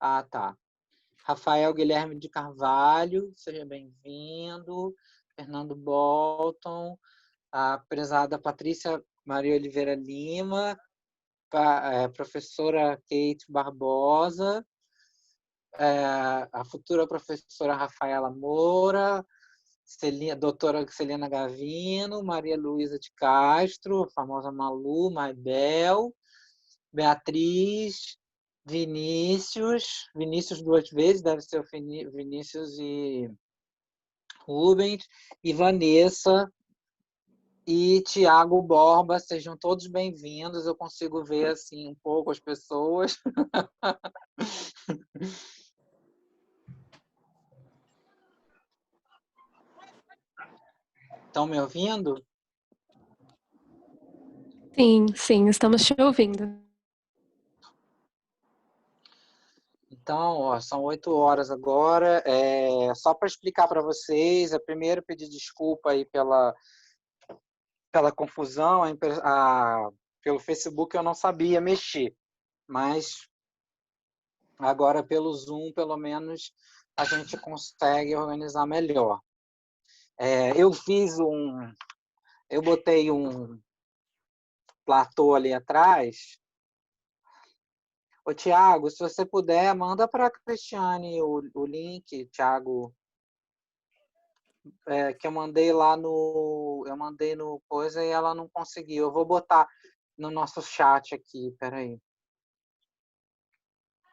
Ah, tá. Rafael Guilherme de Carvalho, seja bem-vindo. Fernando Bolton, a prezada Patrícia Maria Oliveira Lima, professora Kate Barbosa, a futura professora Rafaela Moura, doutora Celina Gavino, Maria Luísa de Castro, a famosa Malu, Maibel, Beatriz, Vinícius 2 vezes, deve ser o Vinícius e Rubens, e Vanessa e Tiago Borba, sejam todos bem-vindos. Eu consigo ver assim um pouco as pessoas. Estão me ouvindo? Sim, sim, estamos te ouvindo. Então, ó, são 8 horas agora. Só para explicar para vocês, eu primeiro pedir desculpa aí pela confusão. Pelo Facebook eu não sabia mexer, mas agora pelo Zoom, pelo menos, a gente consegue organizar melhor. Eu botei um platô ali atrás. Ô, Tiago, se você puder, manda para a Cristiane o link, Tiago, que eu mandei lá no... Eu mandei no coisa e ela não conseguiu. Eu vou botar no nosso chat aqui, peraí.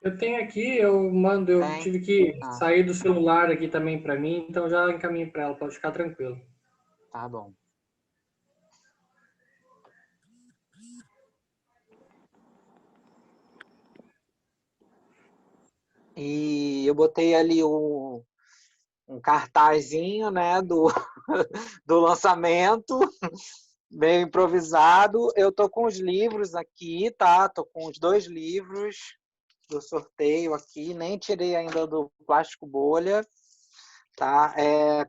Eu tenho aqui, eu mando, eu tive que Ah, sair do celular aqui também para mim, então já encaminho para ela, pode ficar tranquilo. tá bom. E eu botei ali um cartazinho, né, do lançamento, meio improvisado. Eu tô com os livros aqui, tá? Tô com os 2 livros do sorteio aqui, nem tirei ainda do plástico bolha, tá?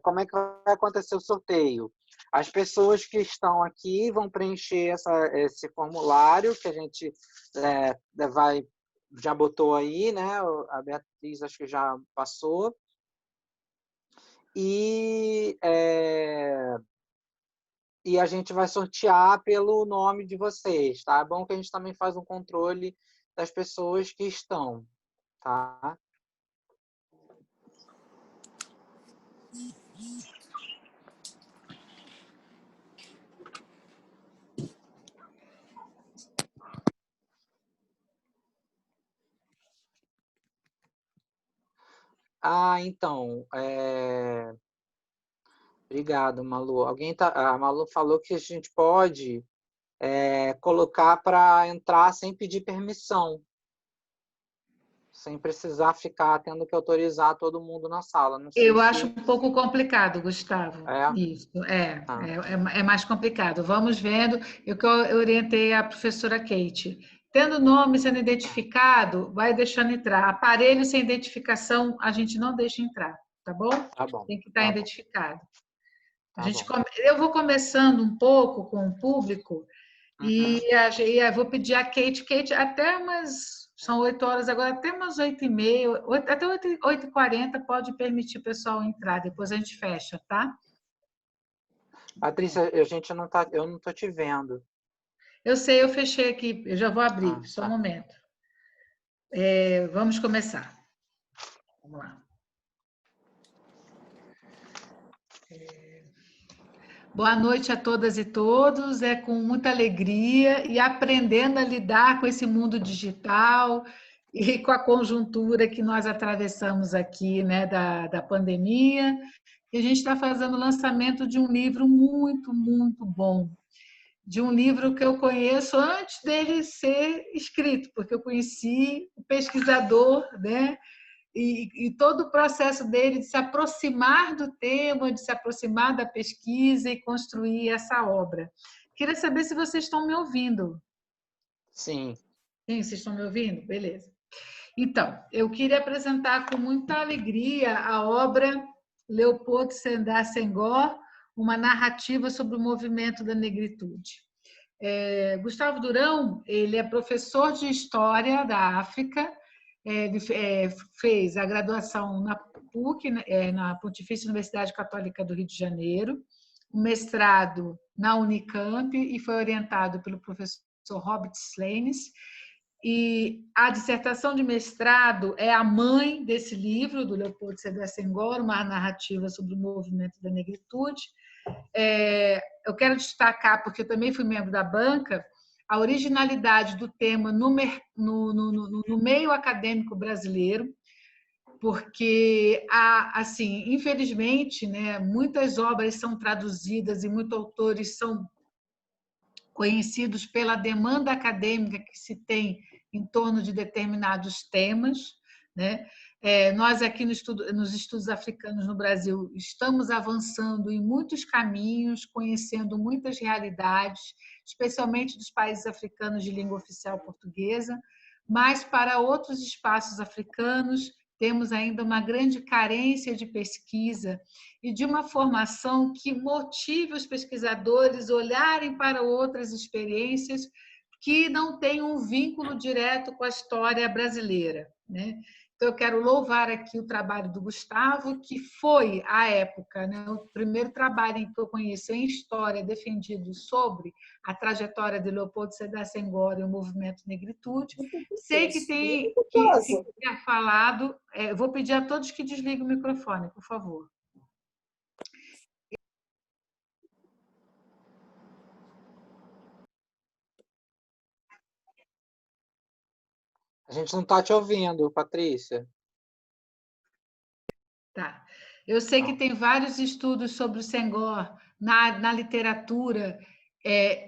Como é que vai acontecer o sorteio? As pessoas que estão aqui vão preencher esse formulário que a gente já botou aí, né? A Beatriz acho que já passou. E a gente vai sortear pelo nome de vocês, tá? É bom que a gente também faz um controle das pessoas que estão, tá? Então, obrigado, Malu. A Malu falou que a gente pode colocar para entrar sem pedir permissão, sem precisar ficar tendo que autorizar todo mundo na sala. Não sei Eu se... acho um pouco complicado, Gustavo. Isso, é mais complicado. Vamos vendo. Eu orientei a professora Kate. Tendo nome sendo identificado, vai deixando entrar. Aparelho sem identificação, a gente não deixa entrar, tá bom? Tá bom. Tem que estar identificado. Tá bom. Eu vou começando um pouco com o público e eu vou pedir a Kate. Kate, até umas... São 8 horas agora, até umas 8h30, até 8h40 pode permitir o pessoal entrar. Depois a gente fecha, tá? Patrícia, eu não tô te vendo. Eu sei, eu fechei aqui, eu já vou abrir, só um momento. Vamos começar. Vamos lá. Boa noite a todas e todos. É com muita alegria e aprendendo a lidar com esse mundo digital e com a conjuntura que nós atravessamos aqui, né, da pandemia. E a gente está fazendo o lançamento de um livro muito, muito bom. De um livro que eu conheço antes dele ser escrito, porque eu conheci o pesquisador, né? E todo o processo dele de se aproximar do tema, de se aproximar da pesquisa e construir essa obra. Queria saber se vocês estão me ouvindo. Sim. Sim, vocês estão me ouvindo? Beleza. Então, eu queria apresentar com muita alegria a obra Leopoldo Sédar Senghor, uma narrativa sobre o movimento da negritude. Gustavo Durão, ele é professor de História da África Ele fez a graduação na PUC, na Pontifícia Universidade Católica do Rio de Janeiro, o mestrado na Unicamp e foi orientado pelo professor Robert Slanes. E a dissertação de mestrado é a mãe desse livro, do Leopoldo Sédar Senghor, uma narrativa sobre o movimento da negritude. Eu quero destacar, porque eu também fui membro da banca, a originalidade do tema no meio acadêmico brasileiro, porque, assim, infelizmente, né, muitas obras são traduzidas e muitos autores são conhecidos pela demanda acadêmica que se tem em torno de determinados temas, né? Nós aqui nos estudos africanos no Brasil estamos avançando em muitos caminhos, conhecendo muitas realidades, especialmente dos países africanos de língua oficial portuguesa, mas para outros espaços africanos temos ainda uma grande carência de pesquisa e de uma formação que motive os pesquisadores a olharem para outras experiências que não têm um vínculo direto com a história brasileira, né? Então, eu quero louvar aqui o trabalho do Gustavo, que foi, à época, né, o primeiro trabalho que eu conheci em história defendido sobre a trajetória de Leopoldo Sédar Senghor e o movimento Negritude. Sei que tem que ter falado. Vou pedir a todos que desliguem o microfone, por favor. A gente não está te ouvindo, Patrícia. Tá. Eu sei que tem vários estudos sobre o Senghor na literatura,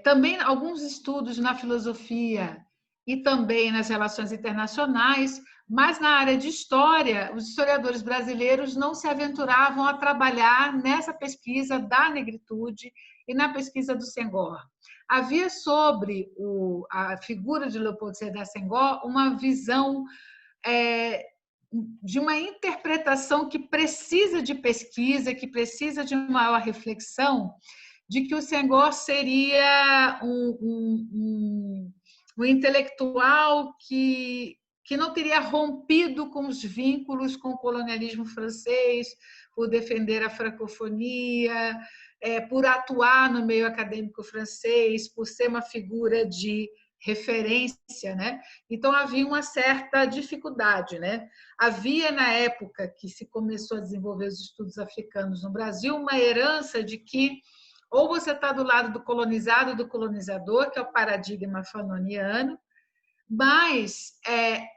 também alguns estudos na filosofia e também nas relações internacionais, mas na área de história, os historiadores brasileiros não se aventuravam a trabalhar nessa pesquisa da negritude e na pesquisa do Senghor. Havia sobre a figura de Leopoldo Sédar Senghor uma visão de uma interpretação que precisa de pesquisa, que precisa de maior reflexão, de que o Senghor seria um intelectual que não teria rompido com os vínculos com o colonialismo francês, por defender a francofonia, por atuar no meio acadêmico francês, por ser uma figura de referência, né? Então havia uma certa dificuldade, né? Havia na época que se começou a desenvolver os estudos africanos no Brasil uma herança de que ou você está do lado do colonizado, do colonizador, que é o paradigma fanoniano, mas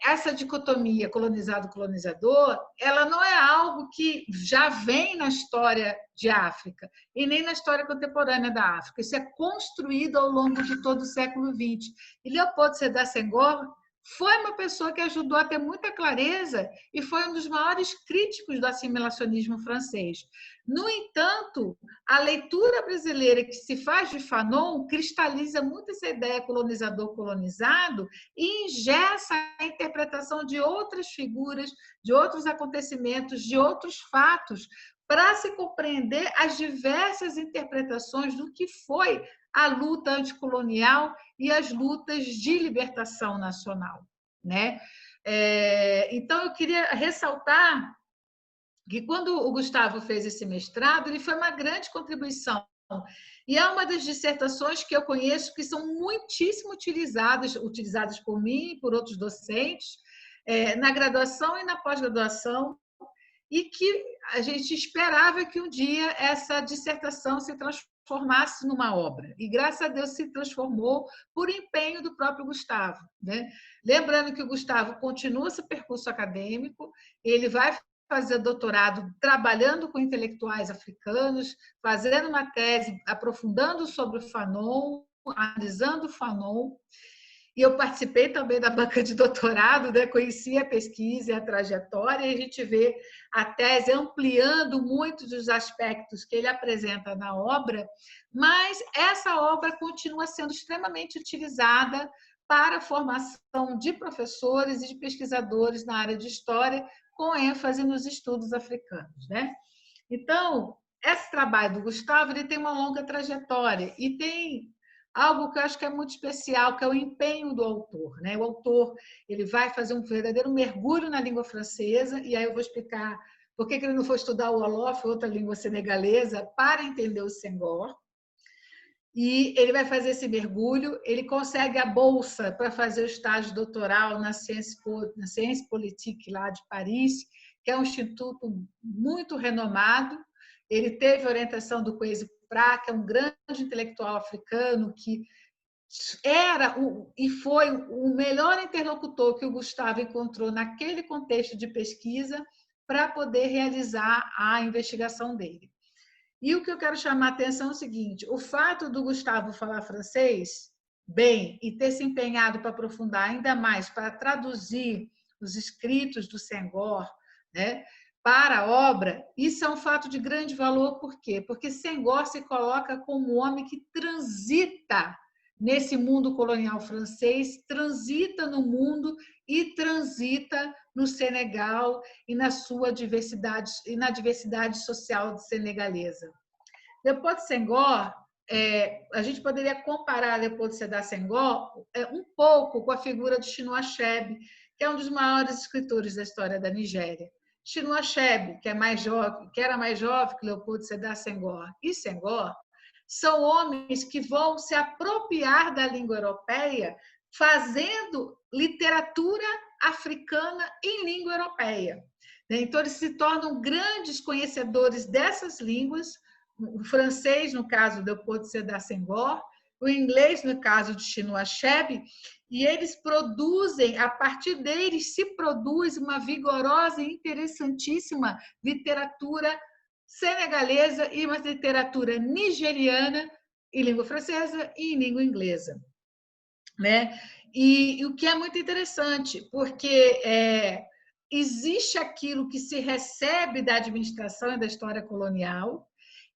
essa dicotomia colonizado-colonizador, ela não é algo que já vem na história de África e nem na história contemporânea da África. Isso é construído ao longo de todo o século XX. E Leopoldo Sédar Senghor foi uma pessoa que ajudou a ter muita clareza e foi um dos maiores críticos do assimilacionismo francês. No entanto, a leitura brasileira que se faz de Fanon cristaliza muito essa ideia colonizador-colonizado e engessa a interpretação de outras figuras, de outros acontecimentos, de outros fatos, para se compreender as diversas interpretações do que foi a luta anticolonial e as lutas de libertação nacional, né? Então, eu queria ressaltar que quando o Gustavo fez esse mestrado, ele foi uma grande contribuição. E é uma das dissertações que eu conheço que são muitíssimo utilizadas por mim e por outros docentes, na graduação e na pós-graduação, e que a gente esperava que um dia essa dissertação se transformasse numa obra. E, graças a Deus, se transformou por empenho do próprio Gustavo, né? Lembrando que o Gustavo continua seu percurso acadêmico, ele vai fazer doutorado trabalhando com intelectuais africanos, fazendo uma tese, aprofundando sobre o Fanon, analisando o Fanon. E eu participei também da banca de doutorado, né? Conheci a pesquisa e a trajetória, e a gente vê a tese ampliando muitos dos aspectos que ele apresenta na obra, mas essa obra continua sendo extremamente utilizada para a formação de professores e de pesquisadores na área de história, com ênfase nos estudos africanos, né? Então, esse trabalho do Gustavo ele tem uma longa trajetória e tem algo que eu acho que é muito especial, que é o empenho do autor, né? O autor, ele vai fazer um verdadeiro mergulho na língua francesa, e aí eu vou explicar por que ele não foi estudar o Wolof, outra língua senegalesa, para entender o Senghor. E ele vai fazer esse mergulho, ele consegue a bolsa para fazer o estágio doutoral na Sciences Politique lá de Paris, que é um instituto muito renomado. Ele teve a orientação do Kwesi Pra, que é um grande intelectual africano que era e foi o melhor interlocutor que o Gustavo encontrou naquele contexto de pesquisa para poder realizar a investigação dele. E o que eu quero chamar a atenção é o seguinte: o fato do Gustavo falar francês bem e ter se empenhado para aprofundar ainda mais, para traduzir os escritos do Senghor, né, para a obra, isso é um fato de grande valor. Por quê? Porque Senghor se coloca como um homem que transita nesse mundo colonial francês, transita no mundo e transita no Senegal e na sua diversidade e na diversidade social senegalesa. Leopoldo Senghor, a gente poderia comparar Leopoldo Sédar Senghor um pouco com a figura de Chinua Achebe, que é um dos maiores escritores da história da Nigéria. Chinua Achebe, que era mais jovem que Leopoldo Sédar Senghor, e Senghor são homens que vão se apropriar da língua europeia fazendo literatura africana em língua europeia. Então, eles se tornam grandes conhecedores dessas línguas, o francês, no caso de Leopoldo Sédar Senghor, o inglês, no caso de Chinua Achebe, e eles produzem, a partir deles se produz uma vigorosa e interessantíssima literatura senegalesa e uma literatura nigeriana em língua francesa e em língua inglesa, né? E o que é muito interessante, porque existe aquilo que se recebe da administração e da história colonial,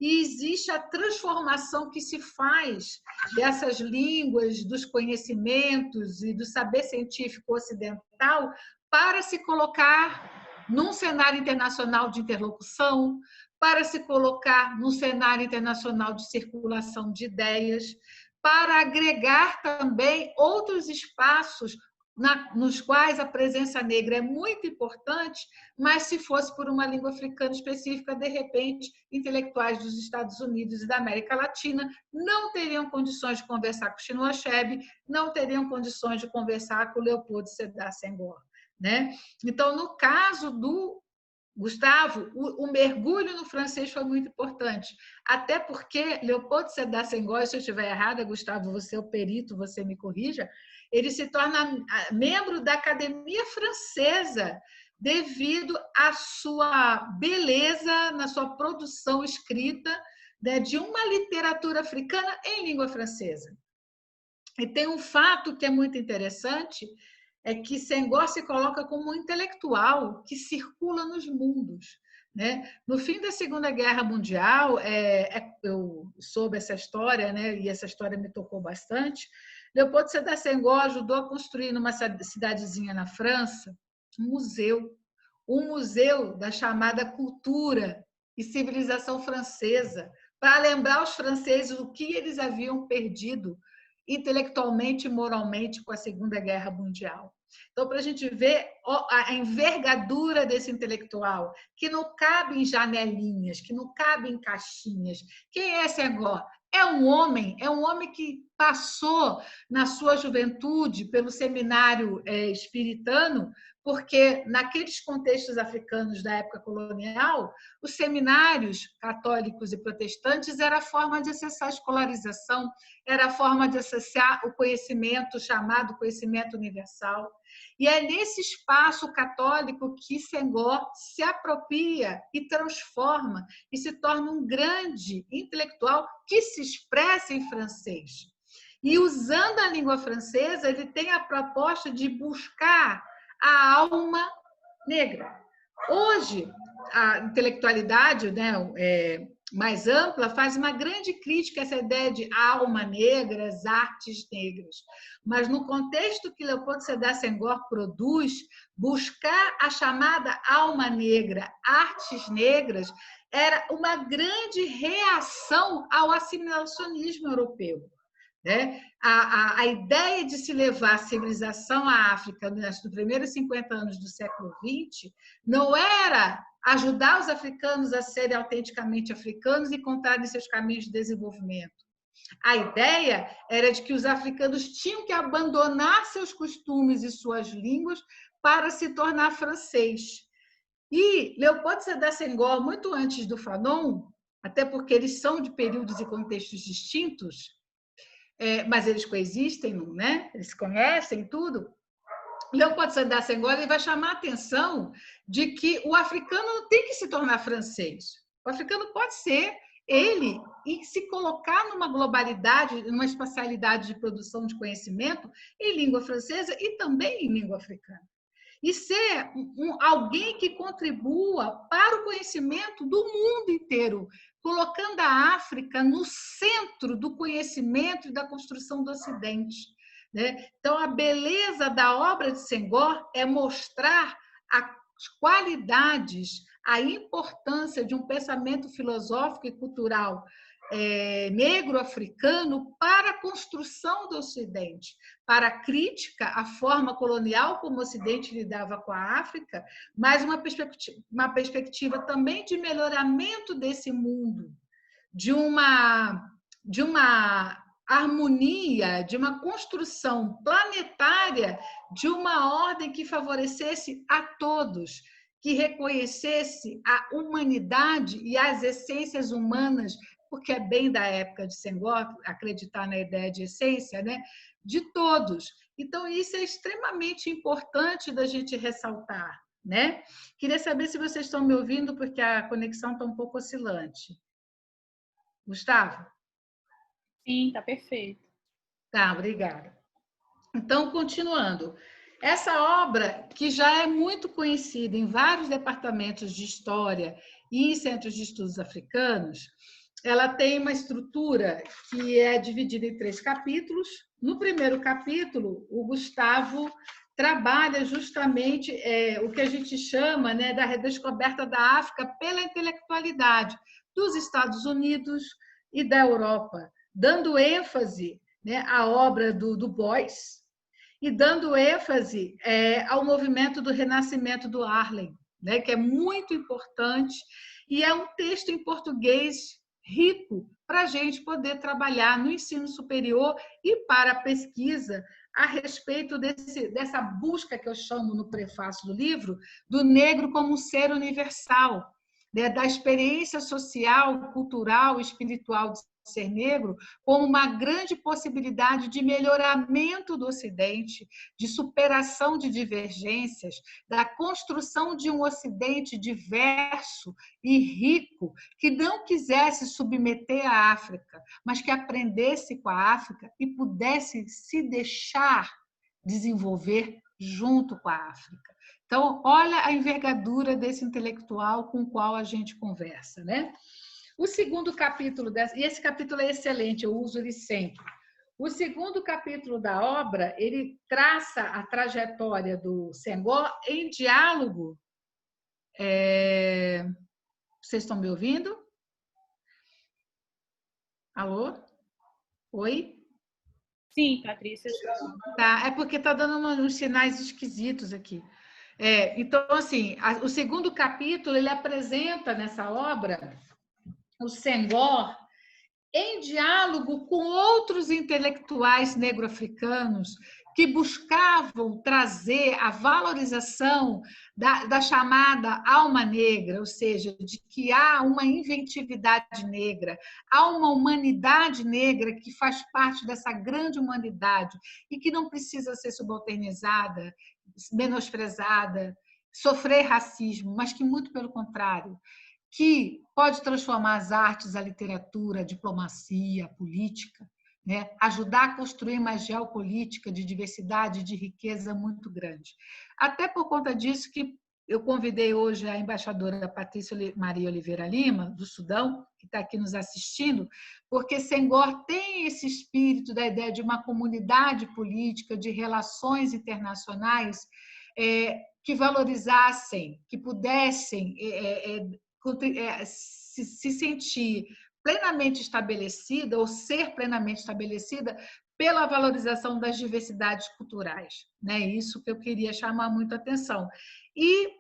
e existe a transformação que se faz dessas línguas, dos conhecimentos e do saber científico ocidental para se colocar num cenário internacional de interlocução, para se colocar num cenário internacional de circulação de ideias, para agregar também outros espaços nos quais a presença negra é muito importante, mas se fosse por uma língua africana específica, de repente, intelectuais dos Estados Unidos e da América Latina não teriam condições de conversar com Chinua Achebe, não teriam condições de conversar com Leopoldo Sédar Senghor, né? Então, no caso do Gustavo, o mergulho no francês foi muito importante, até porque Leopoldo Sédar Senghor, se eu estiver errada, Gustavo, você é o perito, você me corrija, ele se torna membro da Academia Francesa devido à sua beleza na sua produção escrita, né, de uma literatura africana em língua francesa. E tem um fato que é muito interessante, é que Senghor se coloca como um intelectual que circula nos mundos, né? No fim da Segunda Guerra Mundial, eu soube essa história, né? E essa história me tocou bastante. Leopoldo Sédar Senghor ajudou a construir numa cidadezinha na França um museu da chamada cultura e civilização francesa, para lembrar os franceses o que eles haviam perdido intelectualmente e moralmente com a Segunda Guerra Mundial. Então, para a gente ver a envergadura desse intelectual, que não cabe em janelinhas, que não cabe em caixinhas. Quem é Senghor? É um homem que passou na sua juventude pelo seminário espiritano, porque naqueles contextos africanos da época colonial, os seminários católicos e protestantes era a forma de acessar a escolarização, era a forma de acessar o conhecimento chamado conhecimento universal. E é nesse espaço católico que Senghor se apropria e transforma e se torna um grande intelectual que se expressa em francês. E usando a língua francesa, ele tem a proposta de buscar a alma negra. Hoje, a intelectualidade, né, mais ampla faz uma grande crítica a essa ideia de alma negra, as artes negras. Mas no contexto que Leopoldo Sédar Senghor produz, buscar a chamada alma negra, artes negras, era uma grande reação ao assimilacionismo europeu. né? A ideia de se levar a civilização à África nos primeiros 50 anos do século XX não era ajudar os africanos a serem autenticamente africanos e encontrarem seus caminhos de desenvolvimento. A ideia era de que os africanos tinham que abandonar seus costumes e suas línguas para se tornar francês. E Leopold Sédar Senghor, muito antes do Fanon, até porque eles são de períodos e contextos distintos, mas eles coexistem, né? Eles se conhecem, tudo. Leopold Sédar Senghor ele vai chamar a atenção de que o africano não tem que se tornar francês. O africano pode ser ele e se colocar numa globalidade, numa espacialidade de produção de conhecimento em língua francesa e também em língua africana. E ser alguém que contribua para o conhecimento do mundo inteiro, colocando a África no centro do conhecimento e da construção do Ocidente, né? Então, a beleza da obra de Senghor é mostrar as qualidades, a importância de um pensamento filosófico e cultural negro-africano para a construção do Ocidente, para a crítica à forma colonial como o Ocidente lidava com a África, mas uma perspectiva também de melhoramento desse mundo, de uma harmonia, de uma construção planetária, de uma ordem que favorecesse a todos, que reconhecesse a humanidade e as essências humanas, porque é bem da época de Senghor acreditar na ideia de essência, né? De todos. Então, isso é extremamente importante da gente ressaltar, né? Queria saber se vocês estão me ouvindo, porque a conexão está um pouco oscilante. Gustavo? Sim, está perfeito. Tá, obrigada. Então, continuando. Essa obra, que já é muito conhecida em vários departamentos de história e em centros de estudos africanos, ela tem uma estrutura que é dividida em 3 capítulos. No primeiro capítulo, o Gustavo trabalha justamente o que a gente chama, né, da redescoberta da África pela intelectualidade dos Estados Unidos e da Europa, dando ênfase, né, à obra do Du Bois e dando ênfase ao movimento do Renascimento do Harlem, né, que é muito importante, e é um texto em português rico para a gente poder trabalhar no ensino superior e para a pesquisa a respeito dessa busca que eu chamo no prefácio do livro, do negro como um ser universal, né, da experiência social, cultural e espiritual de ser negro como uma grande possibilidade de melhoramento do Ocidente, de superação de divergências, da construção de um Ocidente diverso e rico, que não quisesse submeter a África, mas que aprendesse com a África e pudesse se deixar desenvolver junto com a África. Então, olha a envergadura desse intelectual com o qual a gente conversa, né? O segundo capítulo, e esse capítulo é excelente, eu uso ele sempre. O segundo capítulo da obra, ele traça a trajetória do Senghor em diálogo. Vocês estão me ouvindo? Alô? Oi? Sim, Patrícia. Tá, é porque está dando uns sinais esquisitos aqui. Então, assim, o segundo capítulo, ele apresenta nessa obra o Senghor em diálogo com outros intelectuais negro-africanos que buscavam trazer a valorização da chamada alma negra, ou seja, de que há uma inventividade negra, há uma humanidade negra que faz parte dessa grande humanidade e que não precisa ser subalternizada, menosprezada, sofrer racismo, mas que, muito pelo contrário, que pode transformar as artes, a literatura, a diplomacia, a política, né? Ajudar a construir uma geopolítica de diversidade e de riqueza muito grande. Até por conta disso que eu convidei hoje a embaixadora Patrícia Maria Oliveira Lima, do Sudão, que está aqui nos assistindo, porque Senghor tem esse espírito da ideia de uma comunidade política, de relações internacionais que valorizassem, que pudessem se sentir plenamente estabelecida, ou ser plenamente estabelecida, pela valorização das diversidades culturais, né? Isso que eu queria chamar muito a atenção. E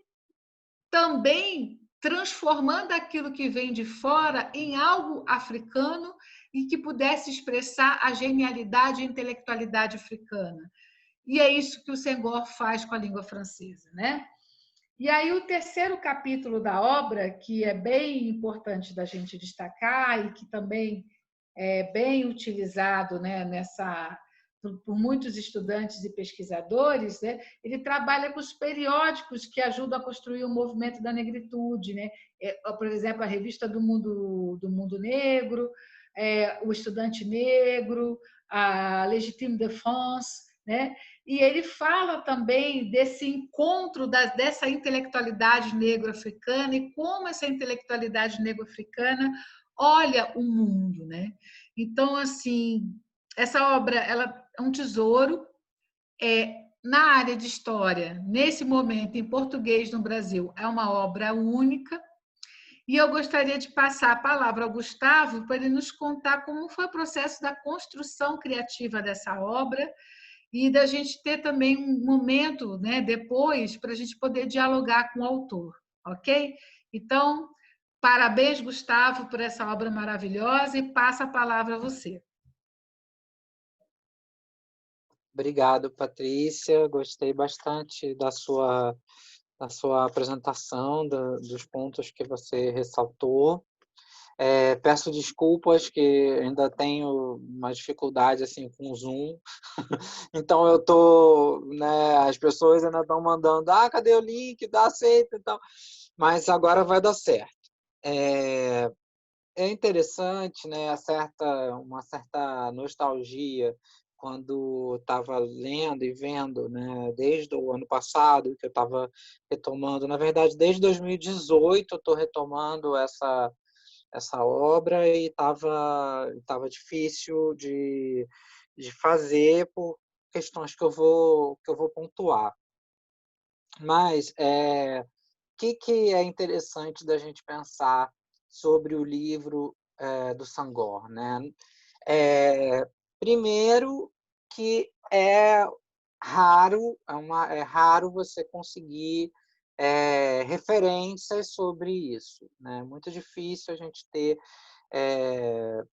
também transformando aquilo que vem de fora em algo africano e que pudesse expressar a genialidade e a intelectualidade africana. E é isso que o Senghor faz com a língua francesa, né? E aí o terceiro capítulo da obra, que é bem importante da gente destacar e que também é bem utilizado, né, por muitos estudantes e pesquisadores, né, ele trabalha com os periódicos que ajudam a construir o movimento da negritude, né? Por exemplo, a Revista do Mundo Negro, o Estudante Negro, a Légitime Défense, né? E ele fala também desse encontro dessa intelectualidade negro-africana e como essa intelectualidade negro-africana olha o mundo, né? Então, assim, essa obra ela é um tesouro. Na área de história, nesse momento, em português no Brasil, é uma obra única. E eu gostaria de passar a palavra ao Gustavo para ele nos contar como foi o processo da construção criativa dessa obra e da gente ter também um momento, né, depois para a gente poder dialogar com o autor, ok? Então, parabéns, Gustavo, por essa obra maravilhosa e passa a palavra a você. Obrigado, Patrícia. Gostei bastante da sua apresentação, dos pontos que você ressaltou. Peço desculpas que ainda tenho uma dificuldade assim com o Zoom. Então eu tô, né, as pessoas ainda estão mandando, cadê o link? Dá aceito, então. Mas agora vai dar certo. É interessante, né, uma certa nostalgia quando estava lendo e vendo, né, desde o ano passado que eu estava retomando, na verdade desde 2018 eu estou retomando essa obra e estava difícil de fazer por questões que eu vou pontuar. Mas que é interessante da gente pensar sobre o livro do Senghor, né? Primeiro que é raro você conseguir referências sobre isso, né? É muito difícil a gente ter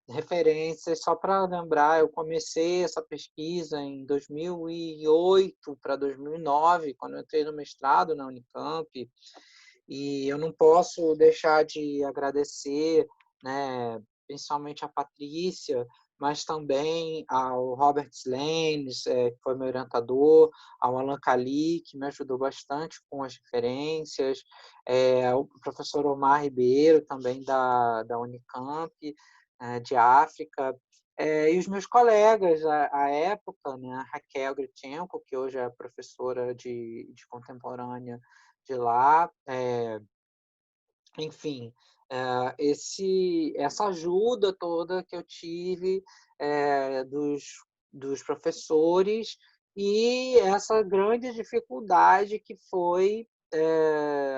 referências. Só para lembrar, eu comecei essa pesquisa em 2008 para 2009, quando eu entrei no mestrado na Unicamp, e eu não posso deixar de agradecer, né, principalmente a Patrícia, mas também ao Robert Slanes, que foi meu orientador, ao Alan Cali, que me ajudou bastante com as referências, ao professor Omar Ribeiro, também da Unicamp, de África, e os meus colegas à época, né, a Raquel Gritchenko, que hoje é professora de contemporânea de lá, enfim, essa ajuda toda que eu tive dos professores e essa grande dificuldade que foi,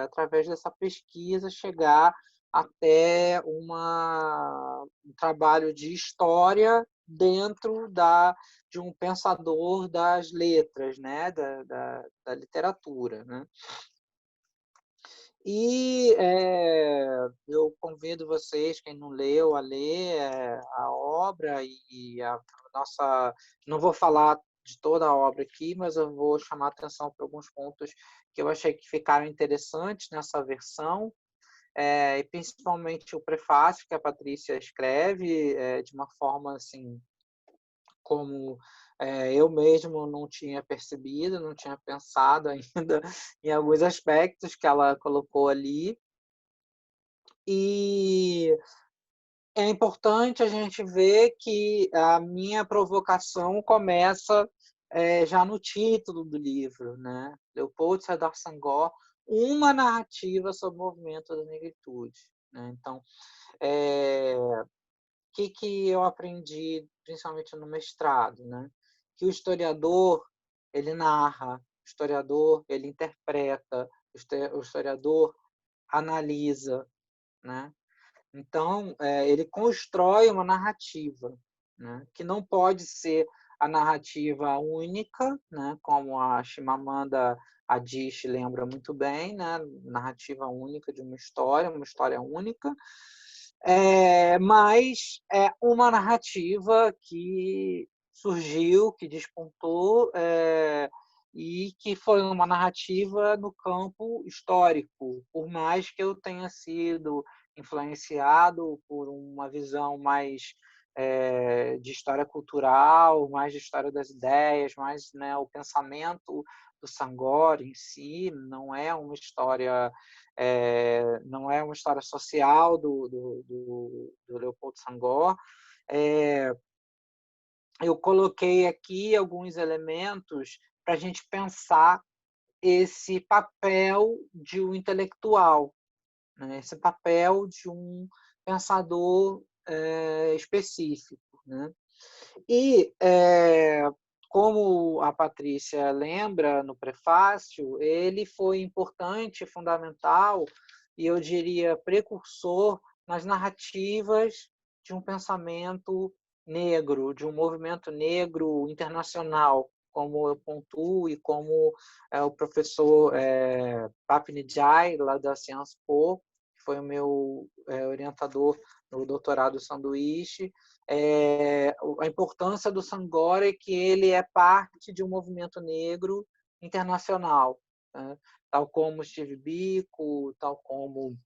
através dessa pesquisa, chegar até um trabalho de história dentro de um pensador das letras, né, da literatura, né? E eu convido vocês, quem não leu, a ler a obra e a nossa... Não vou falar de toda a obra aqui, mas eu vou chamar a atenção para alguns pontos que eu achei que ficaram interessantes nessa versão, e principalmente o prefácio que a Patrícia escreve de uma forma assim, como eu mesmo não tinha percebido, não tinha pensado ainda em alguns aspectos que ela colocou ali. E é importante a gente ver que a minha provocação começa já no título do livro, né? Leopold Sédar Senghor, uma narrativa sobre o movimento da negritude, né? Então, que eu aprendi, principalmente no mestrado, né? Que o historiador, ele narra, o historiador, ele interpreta, o historiador analisa, né? Então, ele constrói uma narrativa, né, que não pode ser a narrativa única, né, como a Chimamanda Adichie lembra muito bem, né, narrativa única de uma história única, mas é uma narrativa que surgiu, que despontou, e que foi uma narrativa no campo histórico, por mais que eu tenha sido influenciado por uma visão mais de história cultural, mais de história das ideias, mais, né, o pensamento do Senghor em si não é uma história social do Leopoldo Senghor. Eu coloquei aqui alguns elementos para a gente pensar esse papel de um intelectual, né? Esse papel de um pensador específico, né? E, como a Patrícia lembra no prefácio, ele foi importante, fundamental, e eu diria precursor nas narrativas de um pensamento negro, de um movimento negro internacional, como eu pontuo e como o professor Papini Jai, lá da Sciences Po, que foi o meu orientador no doutorado sanduíche, a importância do Senghor é que ele é parte de um movimento negro internacional, né? Tal como Steve Biko, tal como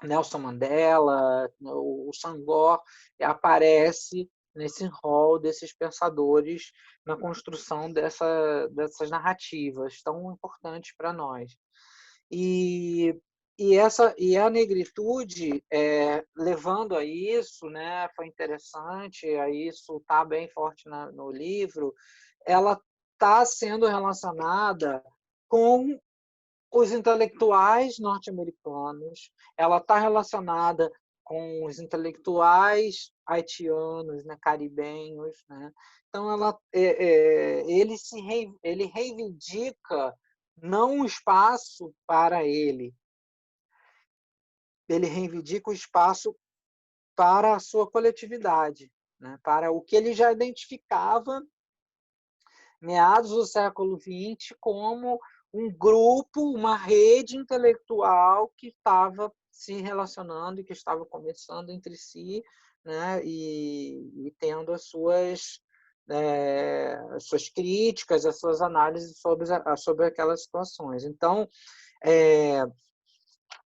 Nelson Mandela, o Senghor aparece nesse rol desses pensadores na construção dessas narrativas tão importantes para nós. E a negritude, levando a isso, né, foi interessante, a isso está bem forte no livro, ela está sendo relacionada com os intelectuais norte-americanos, ela está relacionada com os intelectuais haitianos, né, caribenhos, né? Então ele reivindica não um espaço para ele reivindica o espaço para a sua coletividade, né? Para o que ele já identificava meados do século XX como um grupo, uma rede intelectual que estava se relacionando e que estava conversando entre si, né? E tendo as suas críticas, as suas análises sobre aquelas situações. Então,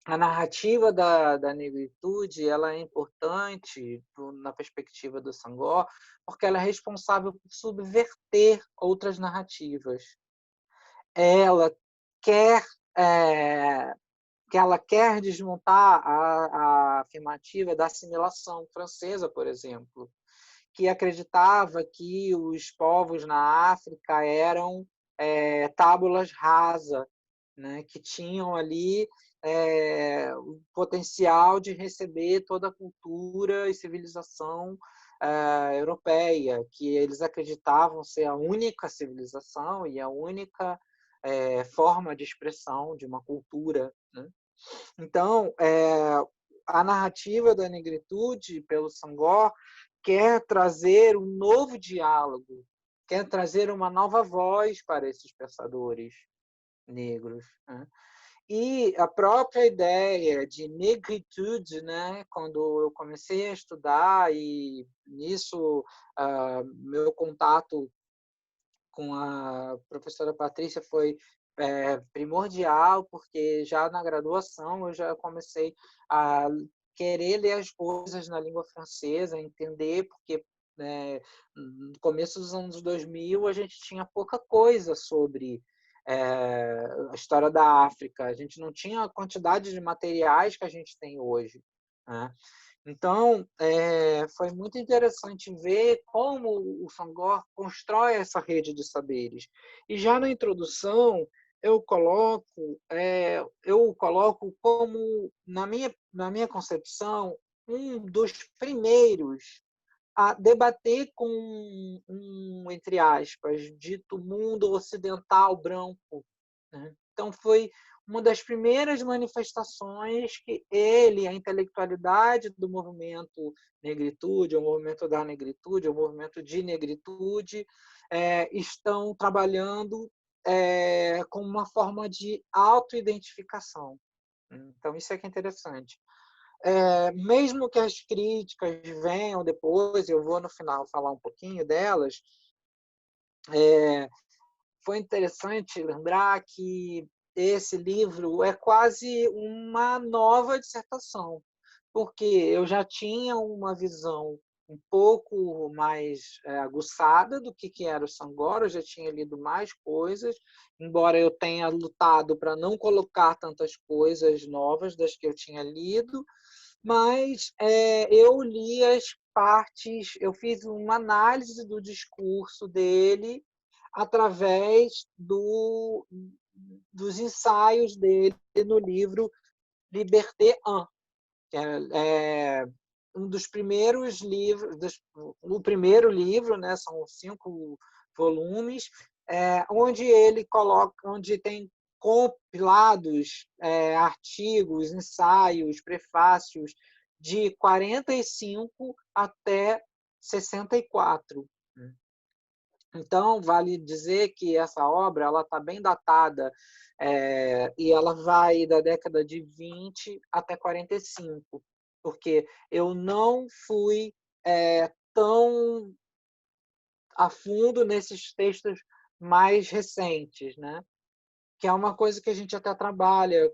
a narrativa da negritude ela é importante na perspectiva do Senghor, porque ela é responsável por subverter outras narrativas. Ela quer desmontar a afirmativa da assimilação francesa, por exemplo, que acreditava que os povos na África eram tábulas rasas, né, que tinham ali o potencial de receber toda a cultura e civilização europeia, que eles acreditavam ser a única civilização e a única forma de expressão de uma cultura, né? Então, a narrativa da negritude, pelo Senghor, quer trazer um novo diálogo, quer trazer uma nova voz para esses pensadores negros, né? E a própria ideia de negritude, né, quando eu comecei a estudar, e nisso meu contato com a professora Patrícia foi primordial, porque já na graduação eu já comecei a querer ler as coisas na língua francesa, entender, porque no começo dos anos 2000 a gente tinha pouca coisa sobre a história da África, a gente não tinha a quantidade de materiais que a gente tem hoje, né? Então, foi muito interessante ver como o Senghor constrói essa rede de saberes. E já na introdução, eu coloco como, na minha concepção, um dos primeiros a debater com entre aspas, dito mundo ocidental branco, né? Então, foi uma das primeiras manifestações que ele, a intelectualidade do movimento negritude, o movimento da negritude, o movimento de negritude, estão trabalhando como uma forma de autoidentificação. Então, isso é que é interessante. Mesmo que as críticas venham depois, eu vou no final falar um pouquinho delas, foi interessante lembrar que esse livro é quase uma nova dissertação, porque eu já tinha uma visão um pouco mais aguçada do que era o Sangor, eu já tinha lido mais coisas, embora eu tenha lutado para não colocar tantas coisas novas das que eu tinha lido, mas eu li as partes, eu fiz uma análise do discurso dele através dos ensaios dele no livro Liberté 1, que é um dos primeiros livros, o primeiro livro, né, são 5 volumes, onde ele coloca, onde tem compilados artigos, ensaios, prefácios de 45 até 64. Então, vale dizer que essa obra ela está bem datada e ela vai da década de 20 até 45, porque eu não fui tão a fundo nesses textos mais recentes, né? Que é uma coisa que a gente até trabalha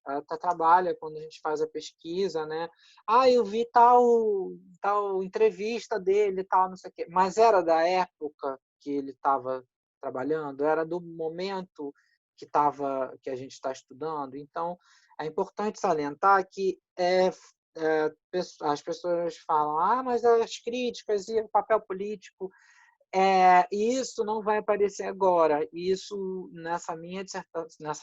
até trabalha quando a gente faz a pesquisa, né? Eu vi tal entrevista dele, tal, não sei o quê, mas era da época que ele estava trabalhando, era do momento que a gente está estudando. Então, é importante salientar que as pessoas falam, mas as críticas e o papel político. Isso não vai aparecer agora. Isso, nessa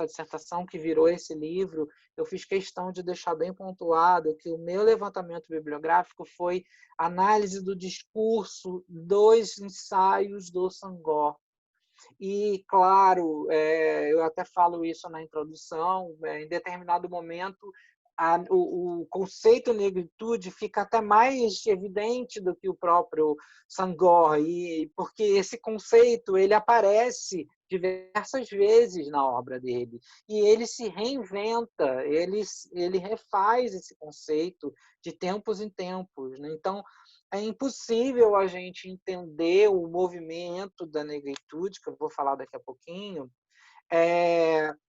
dissertação que virou esse livro, eu fiz questão de deixar bem pontuado que o meu levantamento bibliográfico foi análise do discurso dos ensaios do Sangor. E, claro, eu até falo isso na introdução, em determinado momento, o conceito negritude fica até mais evidente do que o próprio Sangor, porque esse conceito ele aparece diversas vezes na obra dele, e ele se reinventa, ele refaz esse conceito de tempos em tempos, né? Então, é impossível a gente entender o movimento da negritude, que eu vou falar daqui a pouquinho,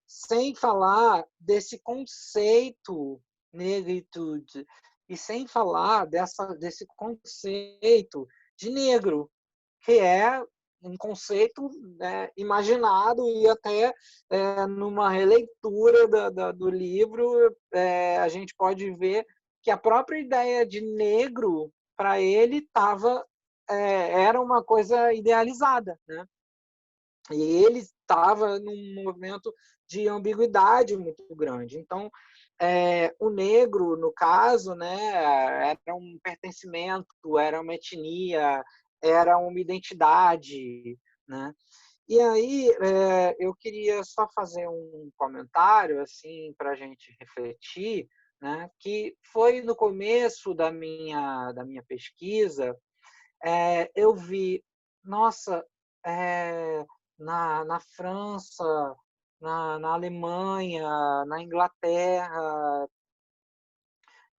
sem falar desse conceito negritude e sem falar desse conceito de negro, que é um conceito imaginado e até numa releitura do livro a gente pode ver que a própria ideia de negro para ele era uma coisa idealizada, né? E ele estava num movimento de ambiguidade muito grande. Então, o negro, no caso, né, era um pertencimento, era uma etnia, era uma identidade, né? E aí eu queria só fazer um comentário assim para a gente refletir, né? Que foi no começo da minha pesquisa, eu vi, nossa, na França, na Alemanha, na Inglaterra,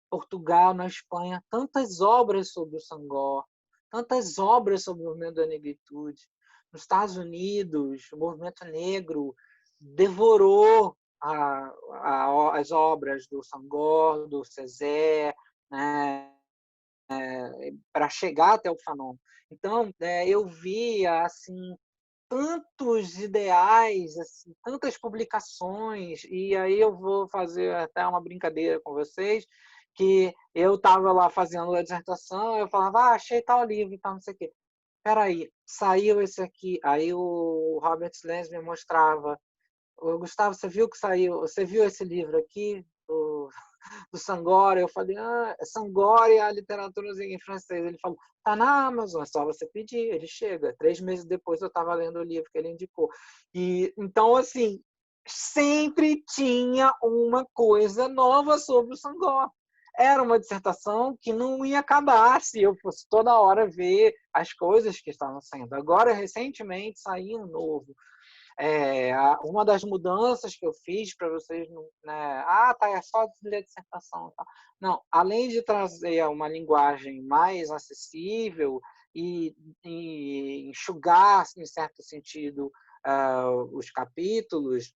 Portugal, na Espanha, tantas obras sobre o Sangor, tantas obras sobre o movimento da negritude. Nos Estados Unidos, o movimento negro devorou as obras do Sangor, do Césaire, né, para chegar até o Fanon. Então, eu via assim tantos ideais, assim, tantas publicações, e aí eu vou fazer até uma brincadeira com vocês, que eu estava lá fazendo a dissertação, eu falava, achei tal livro e tal, não sei o quê. Peraí, saiu esse aqui. Aí o Robert Lenz me mostrava, Gustavo, você viu que saiu, você viu esse livro aqui, do Sangor? Eu falei, Sangor e a literatura em francês. Ele falou, tá na Amazon, é só você pedir, ele chega. 3 meses depois eu estava lendo o livro que ele indicou. E então, assim, sempre tinha uma coisa nova sobre o Sangor. Era uma dissertação que não ia acabar se eu fosse toda hora ver as coisas que estavam saindo. Agora, recentemente, saiu um novo. Uma das mudanças que eu fiz para vocês, né? Tá, é só ler dissertação. Tá. Não, além de trazer uma linguagem mais acessível e enxugar, em certo sentido, os capítulos,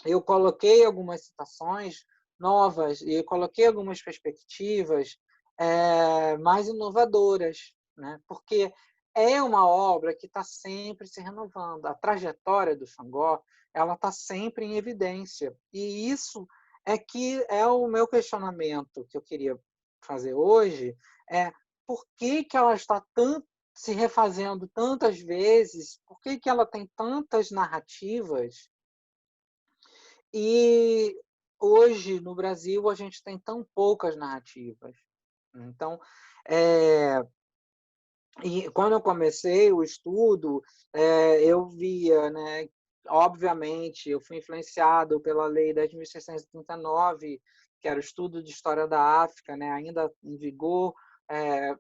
eu coloquei algumas citações novas e coloquei algumas perspectivas mais inovadoras, né? Porque é uma obra que está sempre se renovando. A trajetória do Sangor ela está sempre em evidência. E isso é que é o meu questionamento que eu queria fazer hoje, por que ela está se refazendo tantas vezes, por que ela tem tantas narrativas e hoje, no Brasil, a gente tem tão poucas narrativas. Então, e quando eu comecei o estudo, eu via, né, obviamente, eu fui influenciado pela Lei 10.639, que era o estudo de história da África, né, ainda em vigor,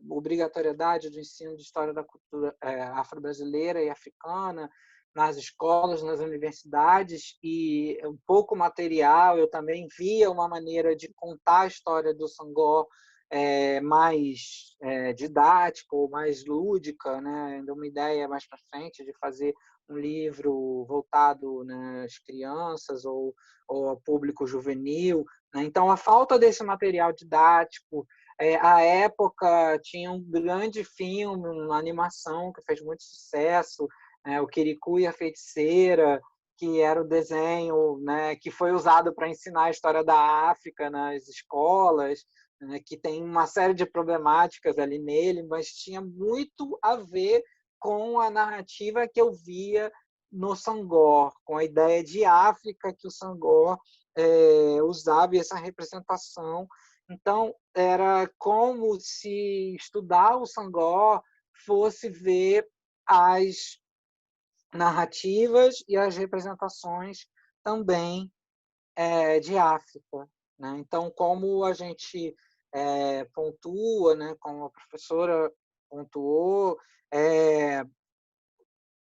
obrigatoriedade do ensino de história da cultura afro-brasileira e africana, nas escolas, nas universidades, e um pouco material, eu também via uma maneira de contar a história do Sangor mais didática ou mais lúdica, né? Ainda uma ideia mais para frente de fazer um livro voltado nas crianças ou ao público juvenil, né? Então, a falta desse material didático, à época tinha um grande filme, uma animação que fez muito sucesso, o Quiricu e a Feiticeira, que era o desenho, né, que foi usado para ensinar a história da África nas escolas, né, que tem uma série de problemáticas ali nele, mas tinha muito a ver com a narrativa que eu via no Sangor, com a ideia de África que o Sangor usava, e essa representação. Então, era como se estudar o Sangor fosse ver as narrativas e as representações também de África, né? Então, como a gente pontua, né, como a professora pontuou,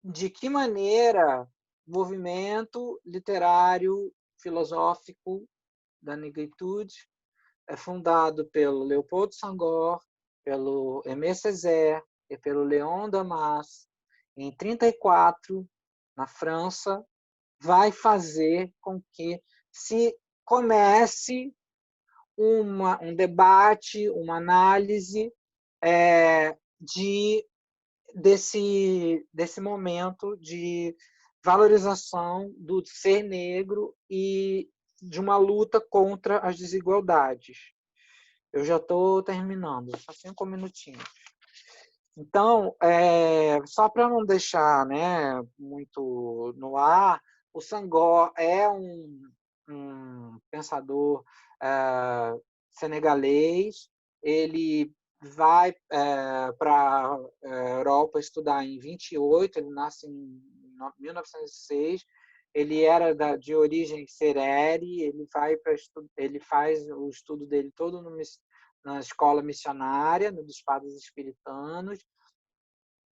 de que maneira o movimento literário filosófico da negritude é fundado pelo Leopoldo Senghor, pelo Aimé Césaire e pelo Léon Damas, em 1934, na França, vai fazer com que se comece um debate, uma análise desse momento de valorização do ser negro e de uma luta contra as desigualdades. Eu já estou terminando, só 5 minutinhos. Então, só para não deixar, né, muito no ar, o Senghor é um pensador senegalês. Ele vai para a Europa estudar em 28, ele nasce em 1906. Ele era de origem serere, ele faz o estudo dele todo na escola missionária, dos padres espiritanos.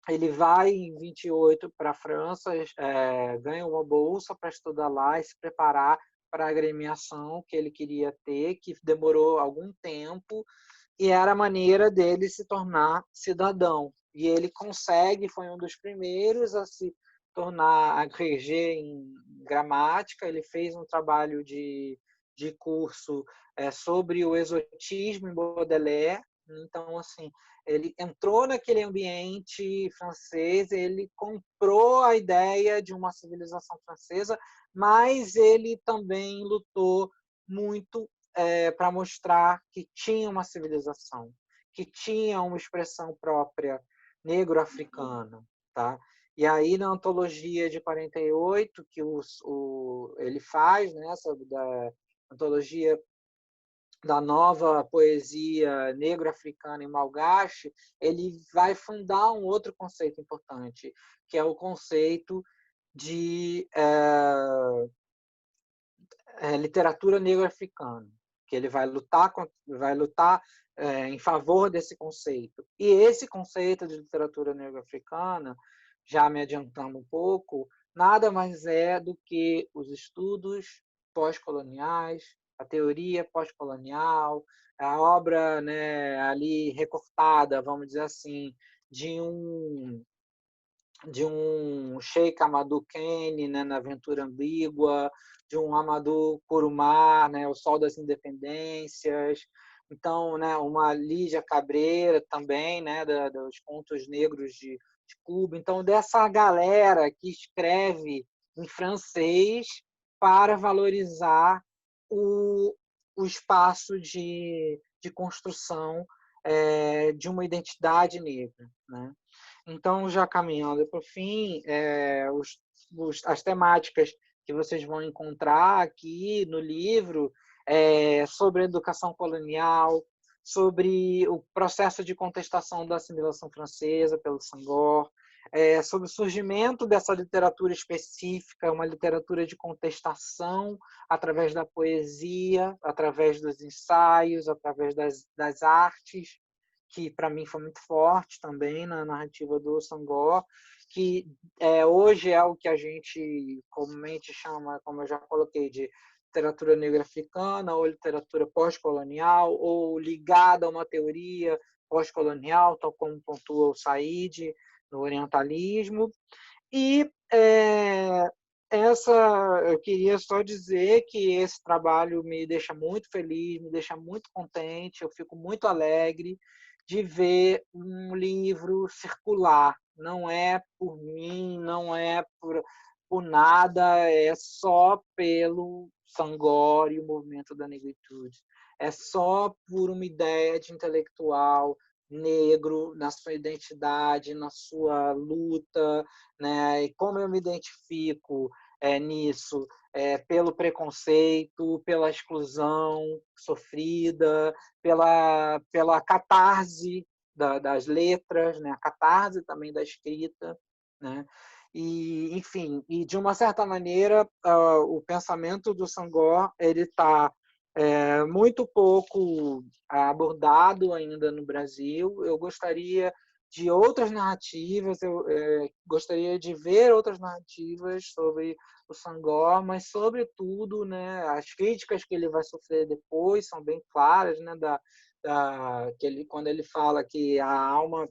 Ele vai em 28 para a França, ganha uma bolsa para estudar lá e se preparar para a agremiação que ele queria ter, que demorou algum tempo, e era a maneira dele se tornar cidadão. E ele consegue, foi um dos primeiros a se tornar agrégé em gramática. Ele fez um trabalho de curso sobre o exotismo em Baudelaire. Então, assim, ele entrou naquele ambiente francês, ele comprou a ideia de uma civilização francesa, mas ele também lutou muito para mostrar que tinha uma civilização, que tinha uma expressão própria negro-africana, tá? E aí, na antologia de 48, que ele faz, né, da antologia da nova poesia negro-africana em Malgache, ele vai fundar um outro conceito importante, que é o conceito de literatura negro-africana, que ele vai lutar em favor desse conceito. E esse conceito de literatura negro-africana, já me adiantando um pouco, nada mais é do que os estudos pós-coloniais, a teoria pós-colonial, a obra, né, ali recortada, vamos dizer assim, de um Sheikh Amadou Kane, né, na Aventura Ambígua, de um Amadou Kurumá, né, O Sol das Independências. Então, né, uma Lígia Cabreira também, né, dos Contos Negros de Cuba. Então, dessa galera que escreve em francês para valorizar o espaço de construção de uma identidade negra, né? Então, já caminhando para o fim, as temáticas que vocês vão encontrar aqui no livro sobre a educação colonial, sobre o processo de contestação da assimilação francesa pelo Senghor, sobre o surgimento dessa literatura específica, uma literatura de contestação através da poesia, através dos ensaios, através das artes, que para mim foi muito forte também na narrativa do Senghor, que hoje é o que a gente comumente chama, como eu já coloquei, de literatura negra africana, ou literatura pós-colonial, ou ligada a uma teoria pós-colonial, tal como pontua o Said no orientalismo. E eu queria só dizer que esse trabalho me deixa muito feliz, me deixa muito contente, eu fico muito alegre de ver um livro circular. Não é por mim, não é por nada, é só pelo Senghor e o movimento da negritude. É só por uma ideia de intelectual negro na sua identidade, na sua luta, né? E como eu me identifico nisso, pelo preconceito, pela exclusão sofrida, pela catarse das letras, né? A catarse também da escrita, né? E, enfim, e de uma certa maneira o pensamento do Senghor ele está muito pouco abordado ainda no Brasil. Eu gostaria de outras narrativas, eu gostaria de ver outras narrativas sobre o Senghor, mas, sobretudo, né, as críticas que ele vai sofrer depois são bem claras, né, quando ele fala que a alma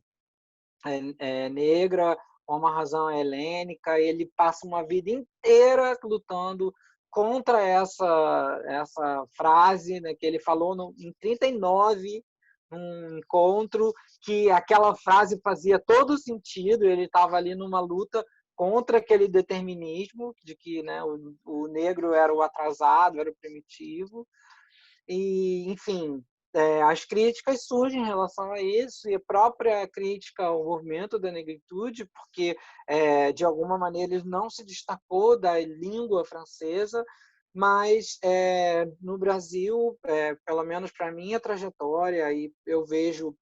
é negra, uma razão helênica, ele passa uma vida inteira lutando contra essa frase, né, que ele falou em 39, num encontro, que aquela frase fazia todo sentido, ele estava ali numa luta contra aquele determinismo de que, né, o negro era o atrasado, era o primitivo. E, enfim, as críticas surgem em relação a isso, e a própria crítica ao movimento da negritude, porque, de alguma maneira, ele não se destacou da língua francesa, mas no Brasil, pelo menos para a minha trajetória, e eu vejo